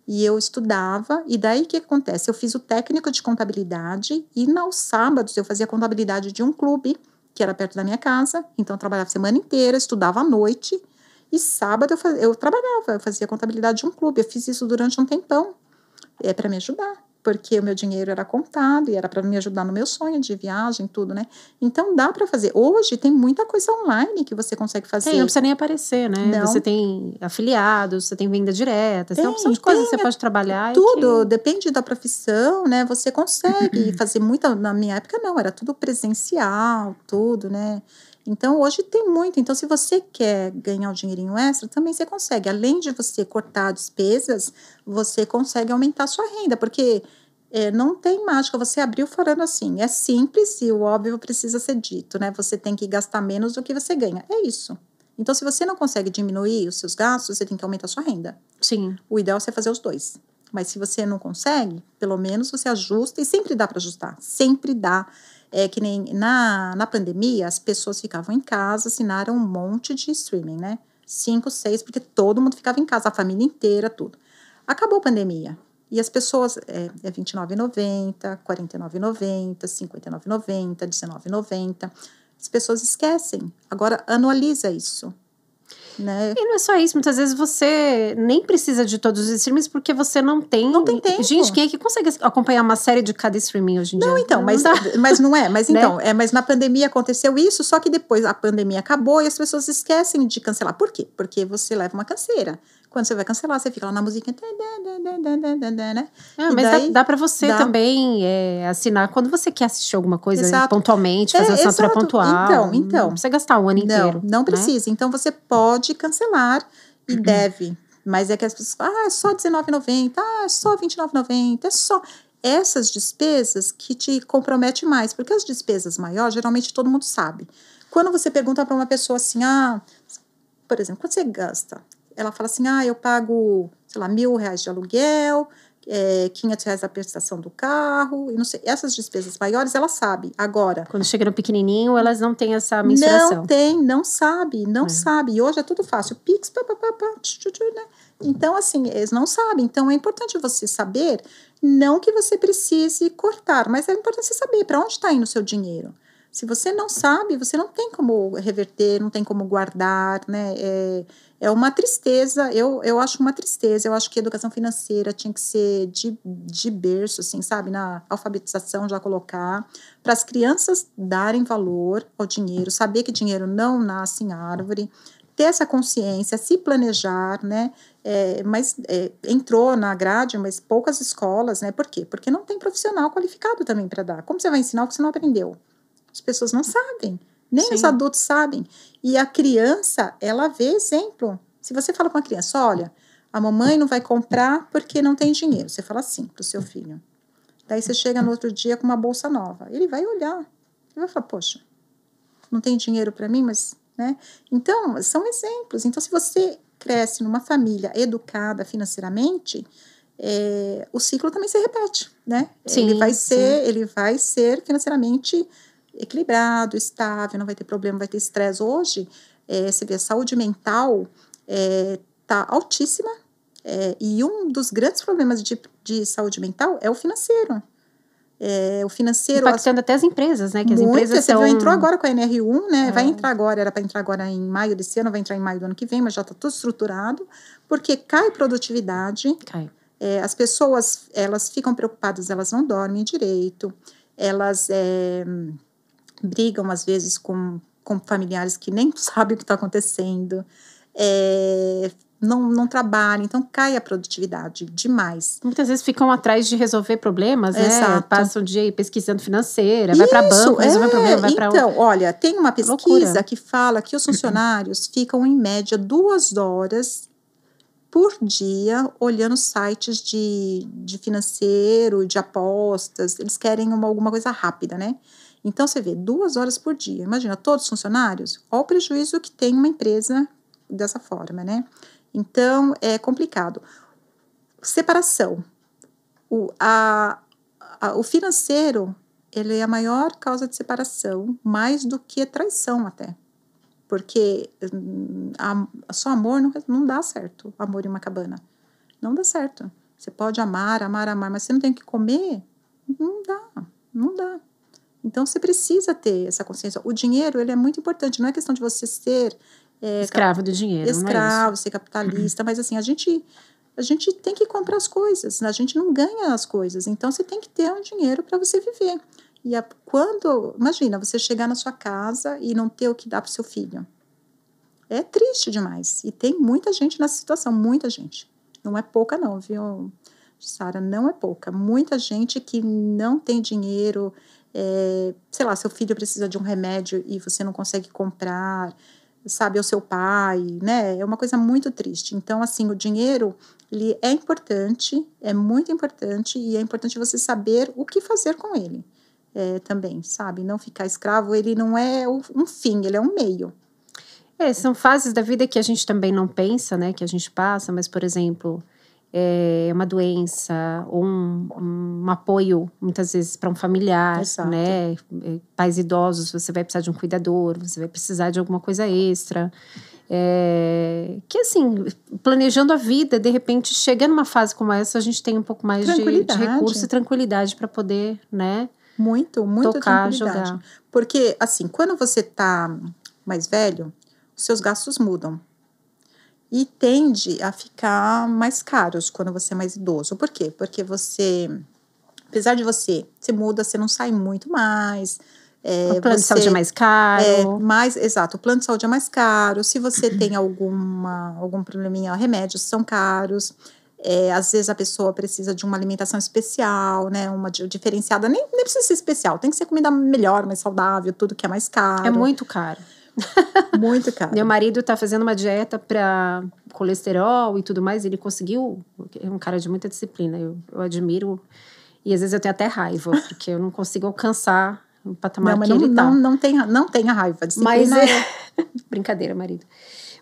e eu estudava, e daí o que acontece? Eu fiz o técnico de contabilidade, e aos sábados eu fazia contabilidade de um clube, que era perto da minha casa, então eu trabalhava a semana inteira, estudava à noite, e sábado eu trabalhava, eu fazia contabilidade de um clube, eu fiz isso durante um tempão, para me ajudar, porque o meu dinheiro era contado, e era para me ajudar no meu sonho de viagem, tudo, né? Então dá para fazer. Hoje tem muita coisa online que você consegue fazer. Não precisa nem aparecer, né? Não. Você tem afiliados, você tem venda direta, tem uma opção de coisas que você pode trabalhar. Tudo, depende da profissão, né? Você consegue fazer muita. Na minha época, não, era tudo presencial, tudo, né? Então, hoje tem muito. Então, se você quer ganhar um dinheirinho extra, também você consegue. Além de você cortar despesas, você consegue aumentar a sua renda, porque não tem mágica você abriu falando assim. É simples e o óbvio precisa ser dito, né? Você tem que gastar menos do que você ganha. É isso. Então, se você não consegue diminuir os seus gastos, você tem que aumentar a sua renda. Sim. O ideal é você fazer os dois. Mas se você não consegue, pelo menos você ajusta, e sempre dá para ajustar. Sempre dá. Que nem na pandemia, as pessoas ficavam em casa, assinaram um monte de streaming, né? 5, 6, porque todo mundo ficava em casa, a família inteira, tudo. Acabou a pandemia. E as pessoas, é R$29,90, R$49,90, R$59,90, R$19,90. As pessoas esquecem. Agora, anualiza isso. Né? E não é só isso, muitas vezes você nem precisa de todos os streamings porque você não tem... Não tem tempo. Gente, quem é que consegue acompanhar uma série de cada streaming hoje em dia? Não, então, mas não é. Mas então, né? Mas na pandemia aconteceu isso, só que depois a pandemia acabou e as pessoas esquecem de cancelar. Por quê? Porque você leva uma canseira. Quando você vai cancelar, você fica lá na musiquinha. Né? Mas daí, dá pra você também assinar quando você quer assistir alguma coisa pontualmente, fazer assinatura pontual. Então. Não precisa gastar o ano inteiro. Não precisa. Né? Então, você pode cancelar e deve. Mas é que as pessoas é só R$19,90, é só R$29,90, é só... Essas despesas que te comprometem mais, porque as despesas maiores, geralmente todo mundo sabe. Quando você pergunta para uma pessoa assim, por exemplo, quanto você gasta? Ela fala assim, eu pago, sei lá, R$1.000 de aluguel, R$500 da prestação do carro, e não sei, essas despesas maiores, ela sabe. Agora... Quando chega no pequenininho, elas não têm essa mensuração. Não sabe. E hoje é tudo fácil. Pix, né? Então, assim, eles não sabem. Então, é importante você saber, não que você precise cortar, mas é importante você saber para onde está indo o seu dinheiro. Se você não sabe, você não tem como reverter, não tem como guardar, né? É uma tristeza, eu acho uma tristeza. Eu acho que a educação financeira tinha que ser de berço, assim, sabe? Na alfabetização já colocar, para as crianças darem valor ao dinheiro, saber que dinheiro não nasce em árvore, ter essa consciência, se planejar, né? Mas entrou na grade, mas poucas escolas, né? Por quê? Porque não tem profissional qualificado também para dar. Como você vai ensinar o que você não aprendeu? As pessoas não sabem, nem os adultos sabem. E a criança, ela vê exemplo. Se você fala com a criança, olha, a mamãe não vai comprar porque não tem dinheiro. Você fala assim para o seu filho. Daí você chega no outro dia com uma bolsa nova. Ele vai olhar. Ele vai falar, poxa, não tem dinheiro para mim, mas... Né? Então, são exemplos. Então, se você cresce numa família educada financeiramente, o ciclo também se repete, né? Sim, ele vai ser financeiramente equilibrado, estável, não vai ter problema, não vai ter estresse. Hoje, você vê, a saúde mental está altíssima, e um dos grandes problemas de saúde mental é o financeiro. O financeiro... Impactando até as empresas, né? Que as empresas você entrou agora com a NR1, né? Vai entrar agora, era para entrar agora em maio desse ano, vai entrar em maio do ano que vem, mas já está tudo estruturado, porque cai produtividade. Cai. As pessoas, elas ficam preocupadas, elas não dormem direito, elas brigam, às vezes, com familiares que nem sabem o que está acontecendo, não trabalham, então cai a produtividade demais. Muitas vezes ficam atrás de resolver problemas, né? Exato. Passam o dia pesquisando financeira, vai para banco, resolver problema, vai para... Então, olha, tem uma pesquisa que fala que os funcionários ficam, em média, 2 horas por dia olhando sites de financeiro, de apostas. Eles querem alguma coisa rápida, né? Então, você vê, 2 horas por dia. Imagina, todos os funcionários, olha o prejuízo que tem uma empresa dessa forma, né? Então, é complicado. Separação. O financeiro, ele é a maior causa de separação, mais do que traição até. Porque só amor não dá certo, amor em uma cabana. Não dá certo. Você pode amar, mas você não tem o que comer? Não dá. Então, você precisa ter essa consciência. O dinheiro, ele é muito importante. Não é questão de você ser... escravo do dinheiro, escravo, não é isso? ser capitalista. Mas, assim, a gente tem que comprar as coisas. A gente não ganha as coisas. Então, você tem que ter um dinheiro para você viver. E imagina, você chegar na sua casa e não ter o que dar para o seu filho. É triste demais. E tem muita gente nessa situação, muita gente. Não é pouca não, viu, Sara? Não é pouca. Muita gente que não tem dinheiro, sei lá, seu filho precisa de um remédio e você não consegue comprar, sabe, é o seu pai, né? É uma coisa muito triste. Então, assim, o dinheiro, ele é importante, é muito importante, e é importante você saber o que fazer com ele também, sabe? Não ficar escravo, ele não é um fim, ele é um meio. São fases da vida que a gente também não pensa, né? Que a gente passa, mas, por exemplo, uma doença ou um apoio, muitas vezes, para um familiar, Exato. né? Pais idosos, você vai precisar de um cuidador, você vai precisar de alguma coisa extra. Que, assim, planejando a vida, de repente, chega numa fase como essa, a gente tem um pouco mais de recurso e tranquilidade para poder, né? Muito tocar, tranquilidade. Jogar. Porque, assim, quando você tá mais velho, os seus gastos mudam. E tende a ficar mais caros quando você é mais idoso. Por quê? Porque você, apesar de você muda, você não sai muito mais. O plano de saúde é mais caro. Exato, o plano de saúde é mais caro. Se você tem algum probleminha, remédios são caros. Às vezes a pessoa precisa de uma alimentação especial, né? Uma diferenciada. Nem precisa ser especial, tem que ser comida melhor, mais saudável, tudo que é mais caro. É muito caro. Muito caro. Meu marido tá fazendo uma dieta para colesterol e tudo mais. Ele conseguiu. É um cara de muita disciplina. Eu admiro. E às vezes eu tenho até raiva, porque eu não consigo alcançar o patamar que ele tá. Não tenha raiva. Disciplina brincadeira, marido.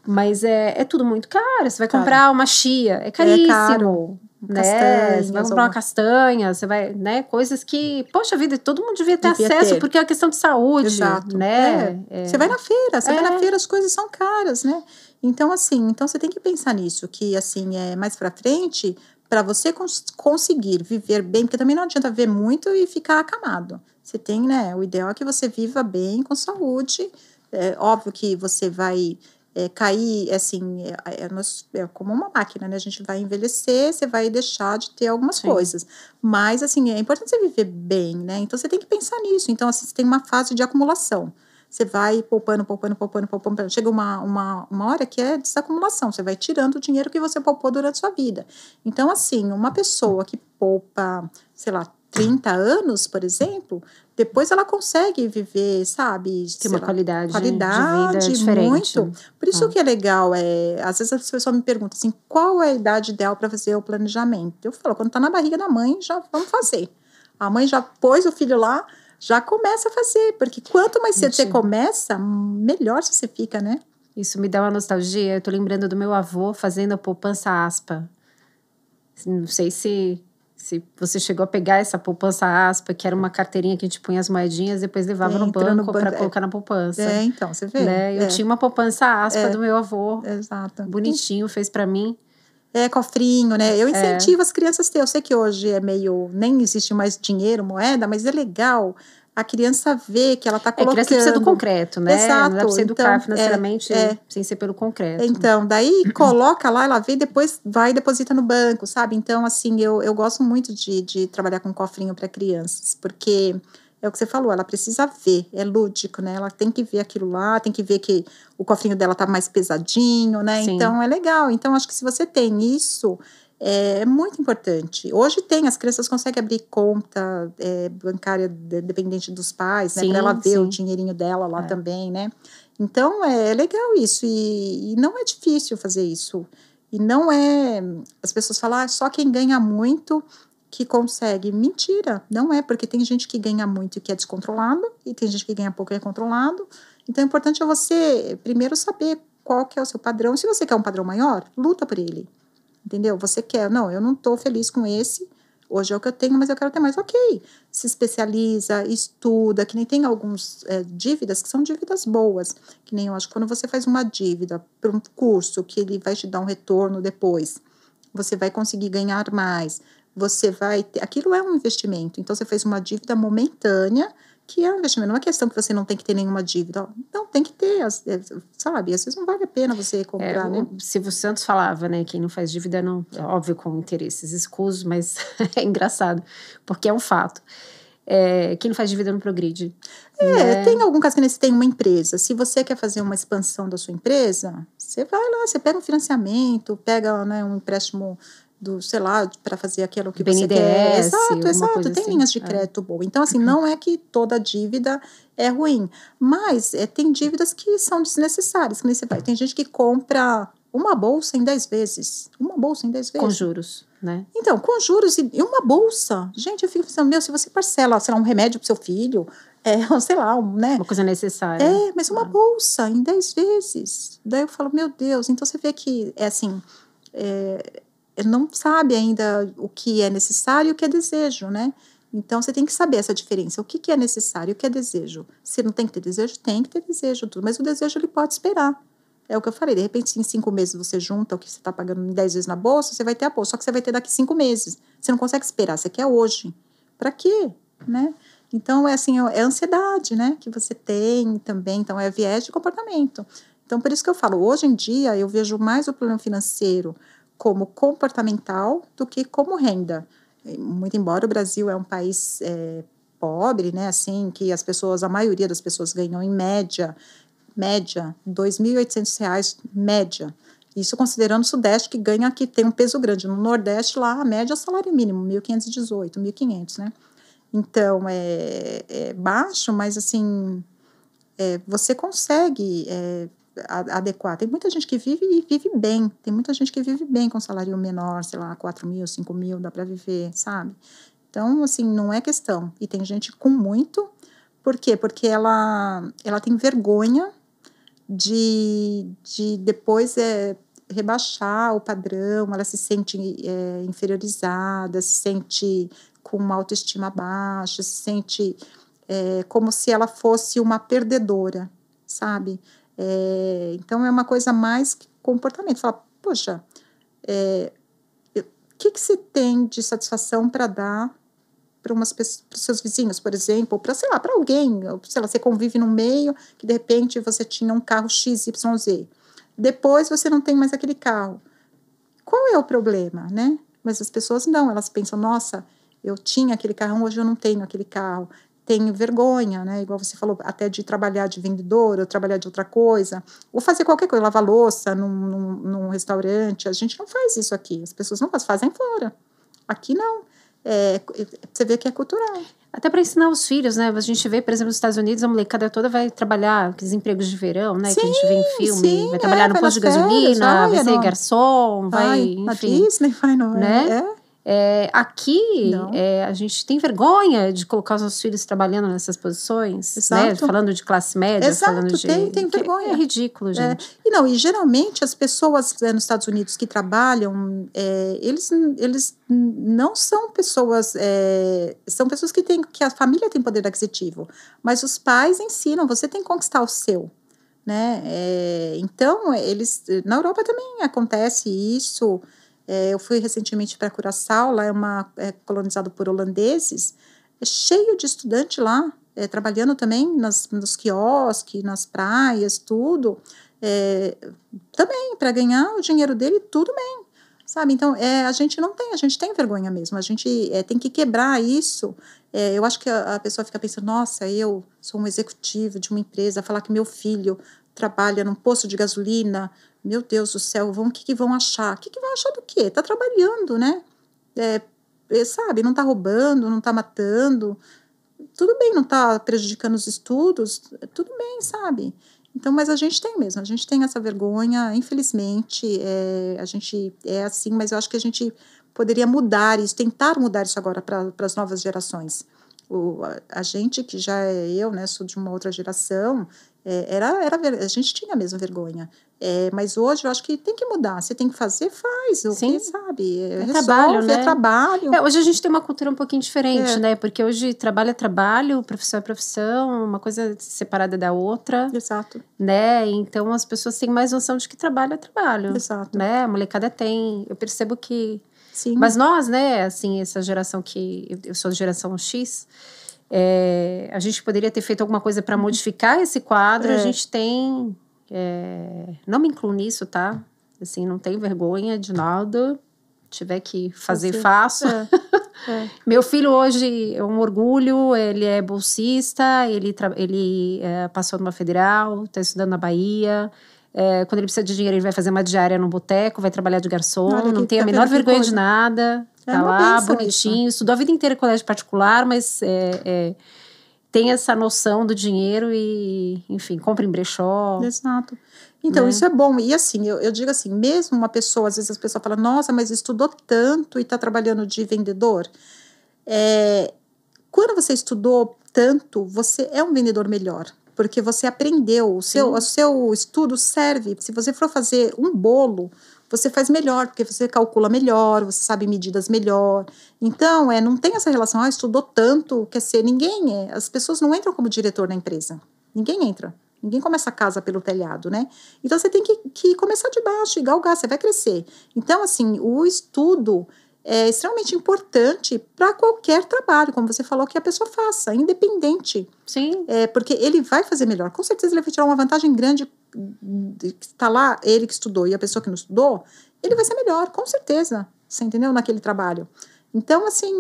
Mas é tudo muito caro. Você vai comprar uma chia, é caríssimo. Caro. Né? Você vai comprar uma castanha, você vai, né? Coisas que, poxa vida, todo mundo devia ter acesso, porque é uma questão de saúde. Exato. Né? Você vai na feira, as coisas são caras, né? Então, assim, você tem que pensar nisso, que, assim, mais pra frente, para você conseguir viver bem, porque também não adianta ver muito e ficar acamado. Você tem, né? O ideal é que você viva bem, com saúde. É óbvio que você vai cair, assim, como uma máquina, né? A gente vai envelhecer, você vai deixar de ter algumas coisas. Mas, assim, é importante você viver bem, né? Então, você tem que pensar nisso. Então, assim, você tem uma fase de acumulação. Você vai poupando. Chega uma hora que é desacumulação. Você vai tirando o dinheiro que você poupou durante a sua vida. Então, assim, uma pessoa que poupa, sei lá, 30 anos, por exemplo, depois ela consegue viver, sabe? Tem uma qualidade de vida diferente. Muito. Por isso que é legal. Às vezes as pessoas me perguntam assim, qual é a idade ideal para fazer o planejamento? Eu falo, quando tá na barriga da mãe, já vamos fazer. A mãe já pôs o filho lá, já começa a fazer. Porque quanto mais cedo você começa, melhor você fica, né? Isso me dá uma nostalgia. Eu tô lembrando do meu avô fazendo a poupança aspa. Não sei se você chegou a pegar essa poupança aspa, que era uma carteirinha que a gente punha as moedinhas e depois levava no banco para colocar na poupança. Então, você vê. Né? Eu tinha uma poupança aspa do meu avô. Exato. Bonitinho, fez para mim. Cofrinho, né? Eu incentivo as crianças a ter. Eu sei que hoje nem existe mais dinheiro, moeda, mas é legal a criança ver que ela está colocando. A criança precisa do concreto, né? Exato. Não dá para você educar financeiramente sem ser pelo concreto. Então, daí coloca lá, ela vê e depois vai e deposita no banco, sabe? Então, assim, eu gosto muito de trabalhar com cofrinho para crianças, porque é o que você falou, ela precisa ver, é lúdico, né? Ela tem que ver aquilo lá, tem que ver que o cofrinho dela tá mais pesadinho, né? Sim. Então, é legal. Então, acho que se você tem isso, é muito importante. Hoje as crianças conseguem abrir conta bancária dependente dos pais, né? Para ela ver o dinheirinho dela lá também, né? Então, é legal isso. E não é difícil fazer isso. E não é... As pessoas falam, só quem ganha muito que consegue. Mentira, não é, porque tem gente que ganha muito e que é descontrolado, e tem gente que ganha pouco e é controlado. Então, o importante é você, primeiro, saber qual que é o seu padrão. Se você quer um padrão maior, luta por ele. entendeu? Você quer, não, eu não estou feliz com esse, hoje é o que eu tenho, mas eu quero ter mais. Ok, se especializa, estuda, que nem tem alguns dívidas que são dívidas boas, que nem eu acho que quando você faz uma dívida para um curso que ele vai te dar um retorno depois, você vai conseguir ganhar mais, você vai ter, aquilo é um investimento, então você fez uma dívida momentânea, que é um investimento, não é questão que você não tem que ter nenhuma dívida, não, tem que ter, sabe, às vezes não vale a pena você comprar, né? O Silvio Santos falava, né, quem não faz dívida não, é óbvio com interesses escusos, mas é engraçado, porque é um fato. Quem não faz dívida não progride. Né? Tem algum caso que você tem uma empresa, se você quer fazer uma expansão da sua empresa, você vai lá, você pega um financiamento, pega, né, um empréstimo do, sei lá, para fazer aquilo que BNDES, você quer. Exato, tem assim. linhas de crédito boa. Então, assim, não é que toda dívida é ruim, mas tem dívidas que são desnecessárias, que nem você vai. Tem gente que compra uma bolsa em 10 vezes. Uma bolsa em 10 vezes. Com juros, né? Então, com juros e uma bolsa. Gente, eu fico pensando, se você parcela, sei lá, um remédio pro seu filho, sei lá, né? Uma coisa necessária. Mas uma bolsa em 10 vezes. Daí eu falo, meu Deus, então você vê que, assim, não sabe ainda o que é necessário e o que é desejo, né? Então, você tem que saber essa diferença. O que é necessário e o que é desejo. Se não tem que ter desejo, tem que ter desejo, tudo. Mas o desejo, ele pode esperar. É o que eu falei, de repente, se em 5 meses você junta o que você está pagando em 10 vezes na bolsa, você vai ter a bolsa, só que você vai ter daqui 5 meses. Você não consegue esperar, você quer hoje. Para quê? Né? Então, assim, é ansiedade, né, que você tem também, então é viés de comportamento. Então, por isso que eu falo, hoje em dia, eu vejo mais o problema financeiro como comportamental do que como renda. Muito embora o Brasil é um país pobre, né, assim, que a maioria das pessoas ganham em média, R$ 2.800, média. Isso considerando o Sudeste, que tem um peso grande. No Nordeste, lá, a média é o salário mínimo, 1.518, 1.500, né? Então, é baixo, mas, assim, você consegue adequar. Tem muita gente que vive e vive bem. Tem muita gente que vive bem com salário menor, sei lá, 4.000, 5.000, dá para viver, sabe? Então, assim, não é questão. E tem gente com muito. Por quê? Porque ela tem vergonha de depois rebaixar o padrão, ela se sente inferiorizada, se sente com uma autoestima baixa, se sente como se ela fosse uma perdedora, sabe? Então, é uma coisa mais que comportamento. Fala, poxa, o que você tem de satisfação para dar para os seus vizinhos, por exemplo, ou para, sei lá, para alguém, sei lá, você convive num meio que de repente você tinha um carro XYZ, depois você não tem mais aquele carro. Qual é o problema, né? Mas as pessoas não, elas pensam, nossa, eu tinha aquele carro, hoje eu não tenho aquele carro. Tenho vergonha, né? Igual você falou, até de trabalhar de vendedor, ou trabalhar de outra coisa, ou fazer qualquer coisa, lavar louça num restaurante. A gente não faz isso aqui, as pessoas não fazem fora. Aqui não. Você vê que é cultural. Até para ensinar os filhos, né? A gente vê, por exemplo, nos Estados Unidos, a molecada toda vai trabalhar, aqueles empregos de verão, né? Sim, que a gente vê em filme. sim, vai trabalhar no posto de gasolina, vai ser garçom, enfim. Na Disney, vai no... Né? Aqui, a gente tem vergonha de colocar os nossos filhos trabalhando nessas posições, né? Falando de classe média, falando de... tem vergonha. É ridículo, gente. E geralmente as pessoas nos Estados Unidos que trabalham, eles não são pessoas, são pessoas que a família tem poder aquisitivo, mas os pais ensinam, você tem que conquistar o seu, né? Então, na Europa também acontece isso. Eu fui recentemente para Curaçao, lá é colonizado por holandeses, cheio de estudante lá, trabalhando também nos quiosques, nas praias, tudo, também para ganhar o dinheiro dele, tudo bem, sabe? Então, a gente tem vergonha mesmo, a gente tem que quebrar isso. Eu acho que a pessoa fica pensando, nossa, eu sou um executivo de uma empresa, falar que meu filho trabalha num posto de gasolina, meu Deus do céu, o que vão achar? O que vão achar do quê? Está trabalhando, né? Sabe, não está roubando, não está matando, tudo bem, não está prejudicando os estudos, tudo bem, sabe? Então, mas a gente tem essa vergonha, infelizmente, a gente é assim, mas eu acho que a gente poderia mudar isso, tentar mudar isso agora para as novas gerações. A gente que já é eu, né, sou de uma outra geração, a gente tinha mesmo vergonha. Mas hoje eu acho que tem que mudar. Você tem que fazer, faz. O que, sabe? É trabalho, né? É trabalho. Hoje a gente tem uma cultura um pouquinho diferente, né? Porque hoje trabalho é trabalho, profissão é profissão, uma coisa separada da outra. Exato. Né? Então as pessoas têm mais noção de que trabalho é trabalho. Exato. Né? A molecada tem. Eu percebo que... Sim. Mas nós, né? Assim, essa geração que... Eu sou da geração X... a gente poderia ter feito alguma coisa para modificar esse quadro. A gente tem... não me incluo nisso, tá? Assim, não tenho vergonha de nada. Tiver que fazer, faço. Meu filho hoje é um orgulho, ele é bolsista, ele passou numa federal, está estudando na Bahia. Quando ele precisa de dinheiro, ele vai fazer uma diária no boteco, vai trabalhar de garçom, não tem a menor vergonha de nada. Tá lá, bonitinho, estudou a vida inteira em colégio particular, mas tem essa noção do dinheiro e, enfim, compra em brechó. Exato. Então, isso é bom. E assim, eu digo assim, mesmo uma pessoa, às vezes as pessoas falam, nossa, mas estudou tanto e está trabalhando de vendedor. Quando você estudou tanto, você é um vendedor melhor. Porque você aprendeu, o seu estudo serve. Se você for fazer um bolo, você faz melhor, porque você calcula melhor, você sabe medidas melhor. Então, não tem essa relação, estudou tanto, quer ser ninguém. As pessoas não entram como diretor na empresa. Ninguém entra. Ninguém começa a casa pelo telhado, né? Então, você tem que começar de baixo e galgar, você vai crescer. Então, assim, o estudo é extremamente importante para qualquer trabalho, como você falou, que a pessoa faça, independente. Sim. Porque ele vai fazer melhor. Com certeza ele vai tirar uma vantagem grande, que está lá, ele que estudou e a pessoa que não estudou, ele vai ser melhor, com certeza, você entendeu? Naquele trabalho. Então, assim,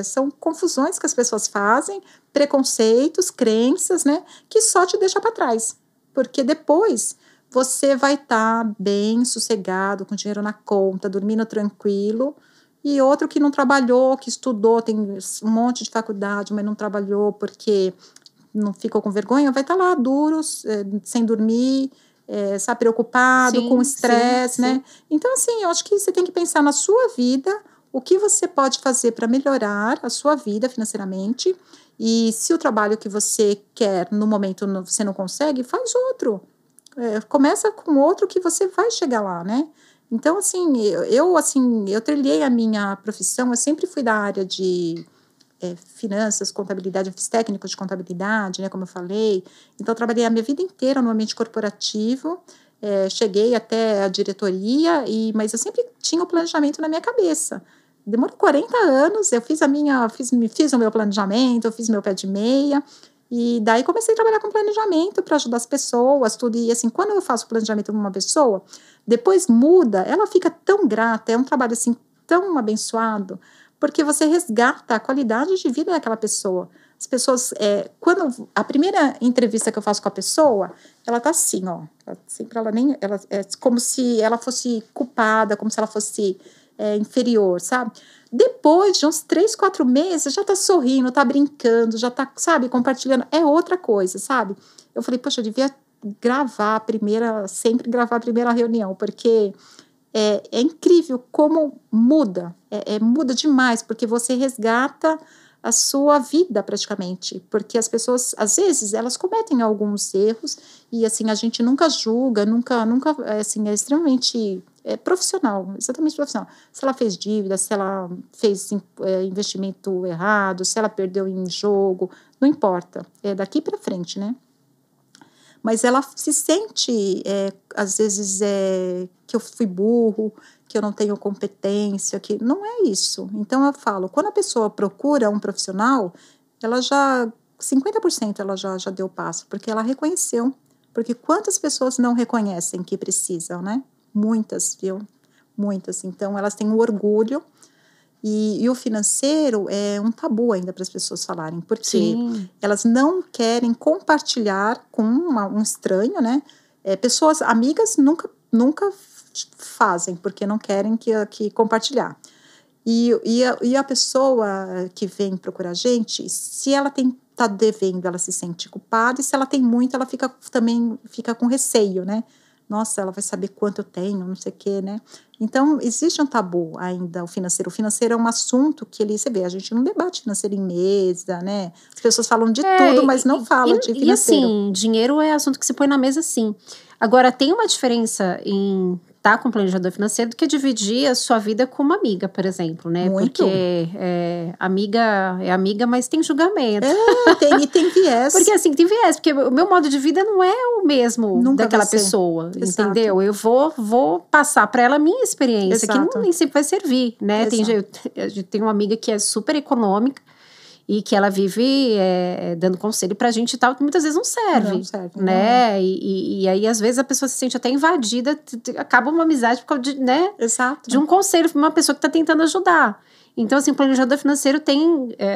são confusões que as pessoas fazem, preconceitos, crenças, né, que só te deixa para trás. Porque depois você vai estar bem sossegado, com dinheiro na conta, dormindo tranquilo, e outro que não trabalhou, que estudou, tem um monte de faculdade, mas não trabalhou porque não ficou com vergonha, vai estar lá duro, sem dormir, sabe, preocupado, com estresse, né? Então, assim, eu acho que você tem que pensar na sua vida, o que você pode fazer para melhorar a sua vida financeiramente, e se o trabalho que você quer no momento você não consegue, faz outro. Começa com outro que você vai chegar lá, né? Então, assim, eu trilhei a minha profissão, eu sempre fui da área de finanças, contabilidade, eu fiz técnico de contabilidade, né, como eu falei. Então, eu trabalhei a minha vida inteira no ambiente corporativo, cheguei até a diretoria, mas eu sempre tinha o planejamento na minha cabeça. Demorou 40 anos, eu fiz o meu planejamento, eu fiz meu pé de meia, e daí comecei a trabalhar com planejamento para ajudar as pessoas, tudo. E assim, quando eu faço planejamento para uma pessoa, depois muda, ela fica tão grata, é um trabalho assim tão abençoado, porque você resgata a qualidade de vida daquela pessoa. As pessoas, quando a primeira entrevista que eu faço com a pessoa, ela tá assim, ó, é como se ela fosse culpada, como se ela fosse inferior, sabe? Depois de uns 3, 4 meses, já tá sorrindo, tá brincando, já tá, sabe, compartilhando, é outra coisa, sabe? Eu falei, poxa, eu devia sempre gravar a primeira reunião, porque é incrível como muda, muda demais, porque você resgata a sua vida praticamente, porque as pessoas, às vezes, elas cometem alguns erros e, assim, a gente nunca julga, nunca assim, é extremamente profissional, exatamente profissional. Se ela fez dívida, se ela fez investimento errado, se ela perdeu em jogo, não importa, é daqui para frente, né? Mas ela se sente, às vezes, que eu fui burro, que eu não tenho competência, que não é isso. Então, eu falo, quando a pessoa procura um profissional, 50% ela já deu passo, porque ela reconheceu. Porque quantas pessoas não reconhecem que precisam, né? Muitas, viu? Muitas. Então, elas têm um orgulho. E o financeiro é um tabu ainda para as pessoas falarem, porque elas não querem compartilhar com um estranho, né? Pessoas amigas nunca fazem, porque não querem que compartilhar. E a pessoa que vem procurar a gente, se ela tá devendo, ela se sente culpada, e se ela tem muito, ela também fica com receio, né? nossa, ela vai saber quanto eu tenho, não sei o quê, né? Então, existe um tabu ainda, o financeiro. O financeiro é um assunto que você vê, a gente não debate financeiro em mesa, né? As pessoas falam de tudo, mas não falam de financeiro. E assim, dinheiro é assunto que se põe na mesa, sim. Agora, tem uma diferença em estar com um planejador financeiro do que dividir a sua vida com uma amiga, por exemplo, né? Muito. Porque amiga é amiga, mas tem julgamento. Tem viés. Porque assim, tem viés. Porque o meu modo de vida não é o mesmo Nunca daquela vai ser. pessoa, Exato. entendeu? Eu vou passar para ela a minha experiência, Exato. que nem sempre vai servir, né? Tem uma amiga que é super econômica, e que ela vive dando conselho pra gente e tal, que muitas vezes não serve. Não serve, né? E aí, às vezes, a pessoa se sente até invadida, acaba uma amizade por causa de, né? Exato. De um conselho, uma pessoa que tá tentando ajudar. Então, assim, o planejador financeiro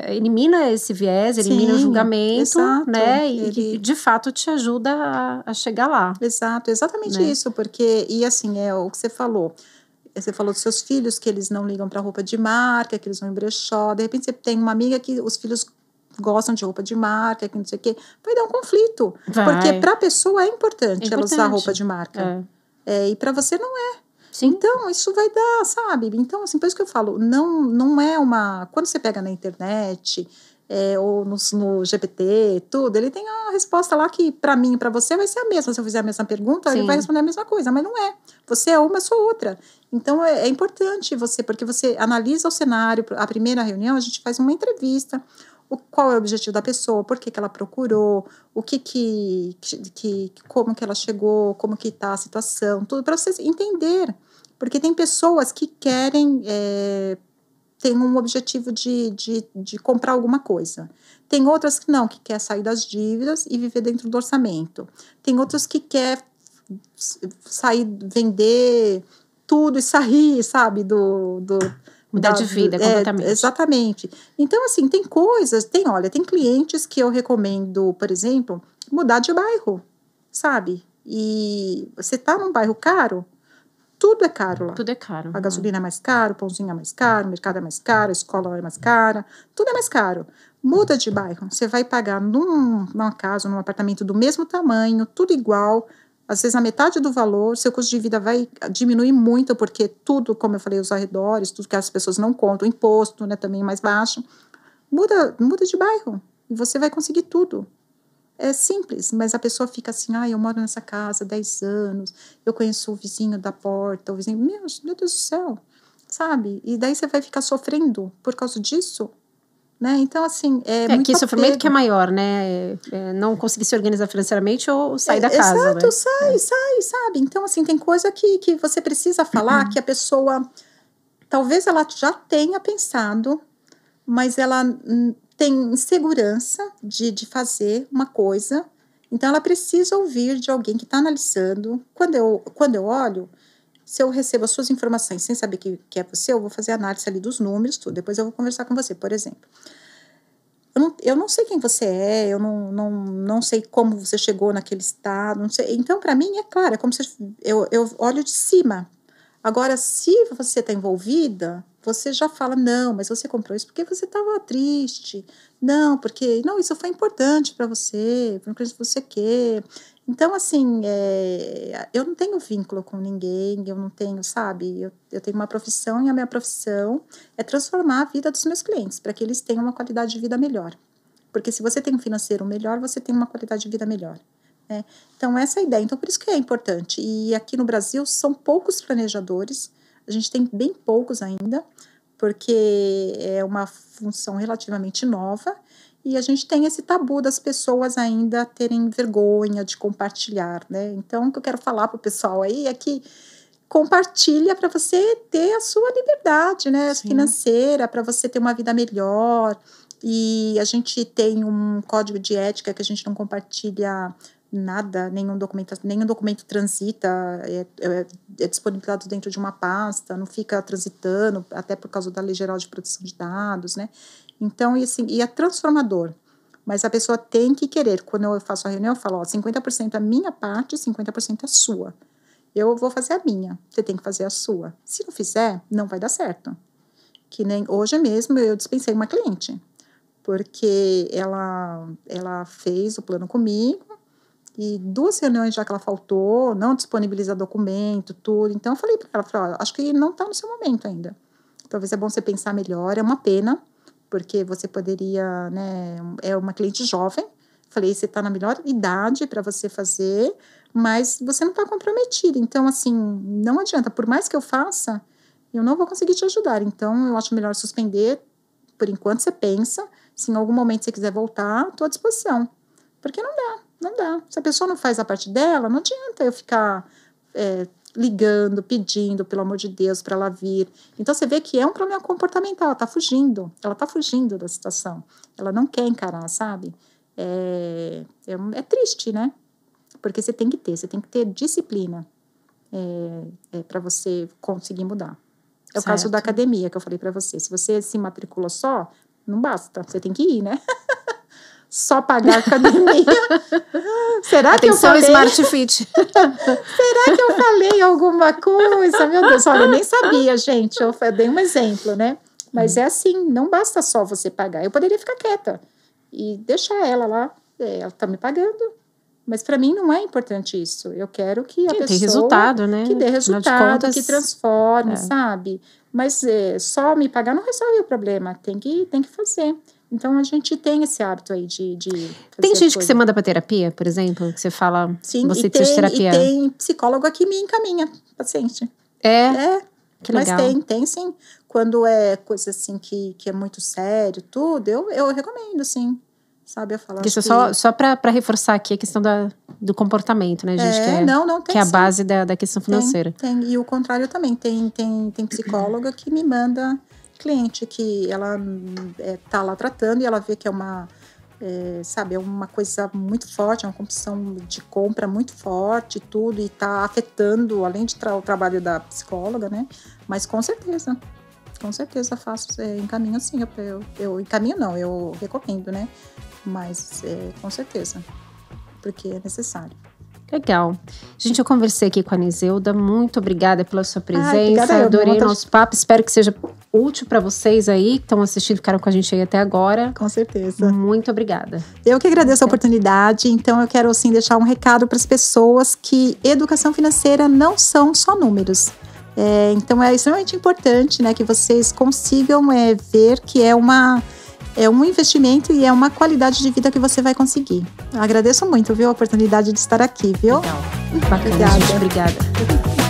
elimina esse viés, elimina o julgamento, exato. né? E de fato te ajuda a chegar lá. Exato, exatamente, né? Isso, porque, e assim, é o que você falou. Você falou dos seus filhos, que eles não ligam para roupa de marca, que eles vão em brechó. De repente, você tem uma amiga que os filhos gostam de roupa de marca, que não sei o quê. Vai dar um conflito. Porque para a pessoa é importante ela usar roupa de marca. E para você não é. Sim. Então, isso vai dar, sabe? Então, assim, por isso que eu falo, não é uma... Quando você pega na internet... ou no GPT, tudo, ele tem a resposta lá que para mim e para você vai ser a mesma. Se eu fizer a mesma pergunta, ele vai responder a mesma coisa, mas não é. Você é uma, eu sou outra. Então, é importante porque você analisa o cenário. A primeira reunião, a gente faz uma entrevista. Qual é o objetivo da pessoa, por que ela procurou, como que ela chegou, como que está a situação, tudo para você entender. Porque tem pessoas que querem... tem um objetivo de comprar alguma coisa. Tem outras que não, que quer sair das dívidas e viver dentro do orçamento. Tem outras que quer sair, vender tudo e sair, sabe, mudar de vida completamente. Exatamente. Então, assim, tem coisas, tem clientes que eu recomendo, por exemplo, mudar de bairro, sabe? E você tá num bairro caro, tudo é caro lá. Tudo é caro. A gasolina é mais caro, o pãozinho é mais caro, o mercado é mais caro, a escola é mais cara, tudo é mais caro. Muda de bairro, você vai pagar numa casa, num apartamento do mesmo tamanho, tudo igual, às vezes a metade do valor, seu custo de vida vai diminuir muito, porque tudo, como eu falei, os arredores, tudo que as pessoas não contam, imposto, né, também mais baixo. Muda de bairro e você vai conseguir tudo. É simples, mas a pessoa fica assim, eu moro nessa casa há 10 anos, eu conheço o vizinho da porta, o vizinho, meu Deus do céu, sabe? E daí você vai ficar sofrendo por causa disso, né? Então, assim, muito que sofrimento que é maior, né? Não conseguir se organizar financeiramente ou sair da casa, exato, né? sai, sabe? Então, assim, tem coisa que você precisa falar, que a pessoa, talvez ela já tenha pensado, mas ela... tem insegurança de fazer uma coisa, então ela precisa ouvir de alguém que está analisando. Quando eu olho, se eu recebo as suas informações sem saber que é você, eu vou fazer análise ali dos números, tudo. Depois eu vou conversar com você, por exemplo. Eu não sei quem você é, eu não sei como você chegou naquele estado, não sei. Então, para mim, é claro, é como se eu olho de cima. Agora, se você está envolvida, você já fala, não, mas você comprou isso porque você estava triste. Não, porque isso foi importante para você, porque você quer. Então, assim, eu não tenho vínculo com ninguém, eu não tenho, sabe? Eu tenho uma profissão e a minha profissão é transformar a vida dos meus clientes, para que eles tenham uma qualidade de vida melhor. Porque se você tem um financeiro melhor, você tem uma qualidade de vida melhor. Né? Então, essa é a ideia. Então, por isso que é importante. E aqui no Brasil, são poucos planejadores. A gente tem bem poucos ainda, porque é uma função relativamente nova. E a gente tem esse tabu das pessoas ainda terem vergonha de compartilhar, né? Então, o que eu quero falar para o pessoal aí é que compartilha para você ter a sua liberdade, né? Financeira, para você ter uma vida melhor. E a gente tem um código de ética que a gente não compartilha nada, nenhum documento transita, é disponibilizado dentro de uma pasta, não fica transitando, até por causa da Lei Geral de Proteção de Dados, né? Então, e é transformador, mas a pessoa tem que querer. Quando eu faço a reunião, eu falo, 50% é a minha parte, 50% é a sua. Eu vou fazer a minha, você tem que fazer a sua. Se não fizer, não vai dar certo. Que nem hoje mesmo eu dispensei uma cliente, porque ela fez o plano comigo, E 2 reuniões já que ela faltou, não disponibiliza documento, tudo. Então, eu falei para ela, ó, acho que não está no seu momento ainda. Talvez é bom você pensar melhor, é uma pena, porque você poderia, né, é uma cliente jovem. Falei, você está na melhor idade para você fazer, mas você não está comprometida. Então, assim, não adianta. Por mais que eu faça, eu não vou conseguir te ajudar. Então, eu acho melhor suspender. Por enquanto, você pensa. Se em algum momento você quiser voltar, estou à disposição. Porque não dá. Se a pessoa não faz a parte dela, não adianta eu ficar ligando, pedindo, pelo amor de Deus, para ela vir. Então, você vê que é um problema comportamental. Ela está fugindo da situação. Ela não quer encarar, sabe? É triste, né? Porque você tem que ter disciplina para você conseguir mudar. É o caso da academia que eu falei para você. Se você se matriculou só, não basta. Você tem que ir, né? Só pagar a academia. Será que eu falei? Smart Fit. Será que eu falei alguma coisa? Meu Deus, olha, eu nem sabia, gente. Eu dei um exemplo, né? Mas é assim, não basta só você pagar. Eu poderia ficar quieta e deixar ela lá. Ela tá me pagando. Mas para mim não é importante isso. Eu quero que a pessoa... Tem resultado, né? Que dê resultado, que transforme, sabe? Mas só me pagar não resolve o problema. Tem que fazer. Então, a gente tem esse hábito aí de tem gente que você manda para terapia, por exemplo? Que você fala, sim, você precisa de terapia. E tem psicólogo que me encaminha, paciente. Que legal. Mas tem sim. Quando é coisa assim que é muito sério, tudo, eu recomendo, sim. Sabe, eu falo, Isso só para reforçar aqui a questão do comportamento, né, gente? Que é a base da questão financeira. Tem. E o contrário também. Tem psicóloga que me manda cliente que ela tá lá tratando e ela vê que é uma coisa muito forte, é uma compulsão de compra muito forte, tudo, e tá afetando, além de o trabalho da psicóloga, né? Mas com certeza faço, encaminho sim, eu encaminho não, eu recomendo, né? Mas com certeza, porque é necessário. Legal. Gente, eu conversei aqui com a Nizeuda. Muito obrigada pela sua presença. Obrigada, adorei o nosso papo. Espero que seja útil para vocês aí que estão assistindo, ficaram com a gente aí até agora. Com certeza. Muito obrigada. Eu que agradeço a oportunidade. Então, eu quero, assim, deixar um recado para as pessoas que educação financeira não são só números. Então, é extremamente importante, né, que vocês consigam ver que é um investimento e é uma qualidade de vida que você vai conseguir. Agradeço muito, viu, a oportunidade de estar aqui, viu? Legal. Bacana, gente. Obrigada.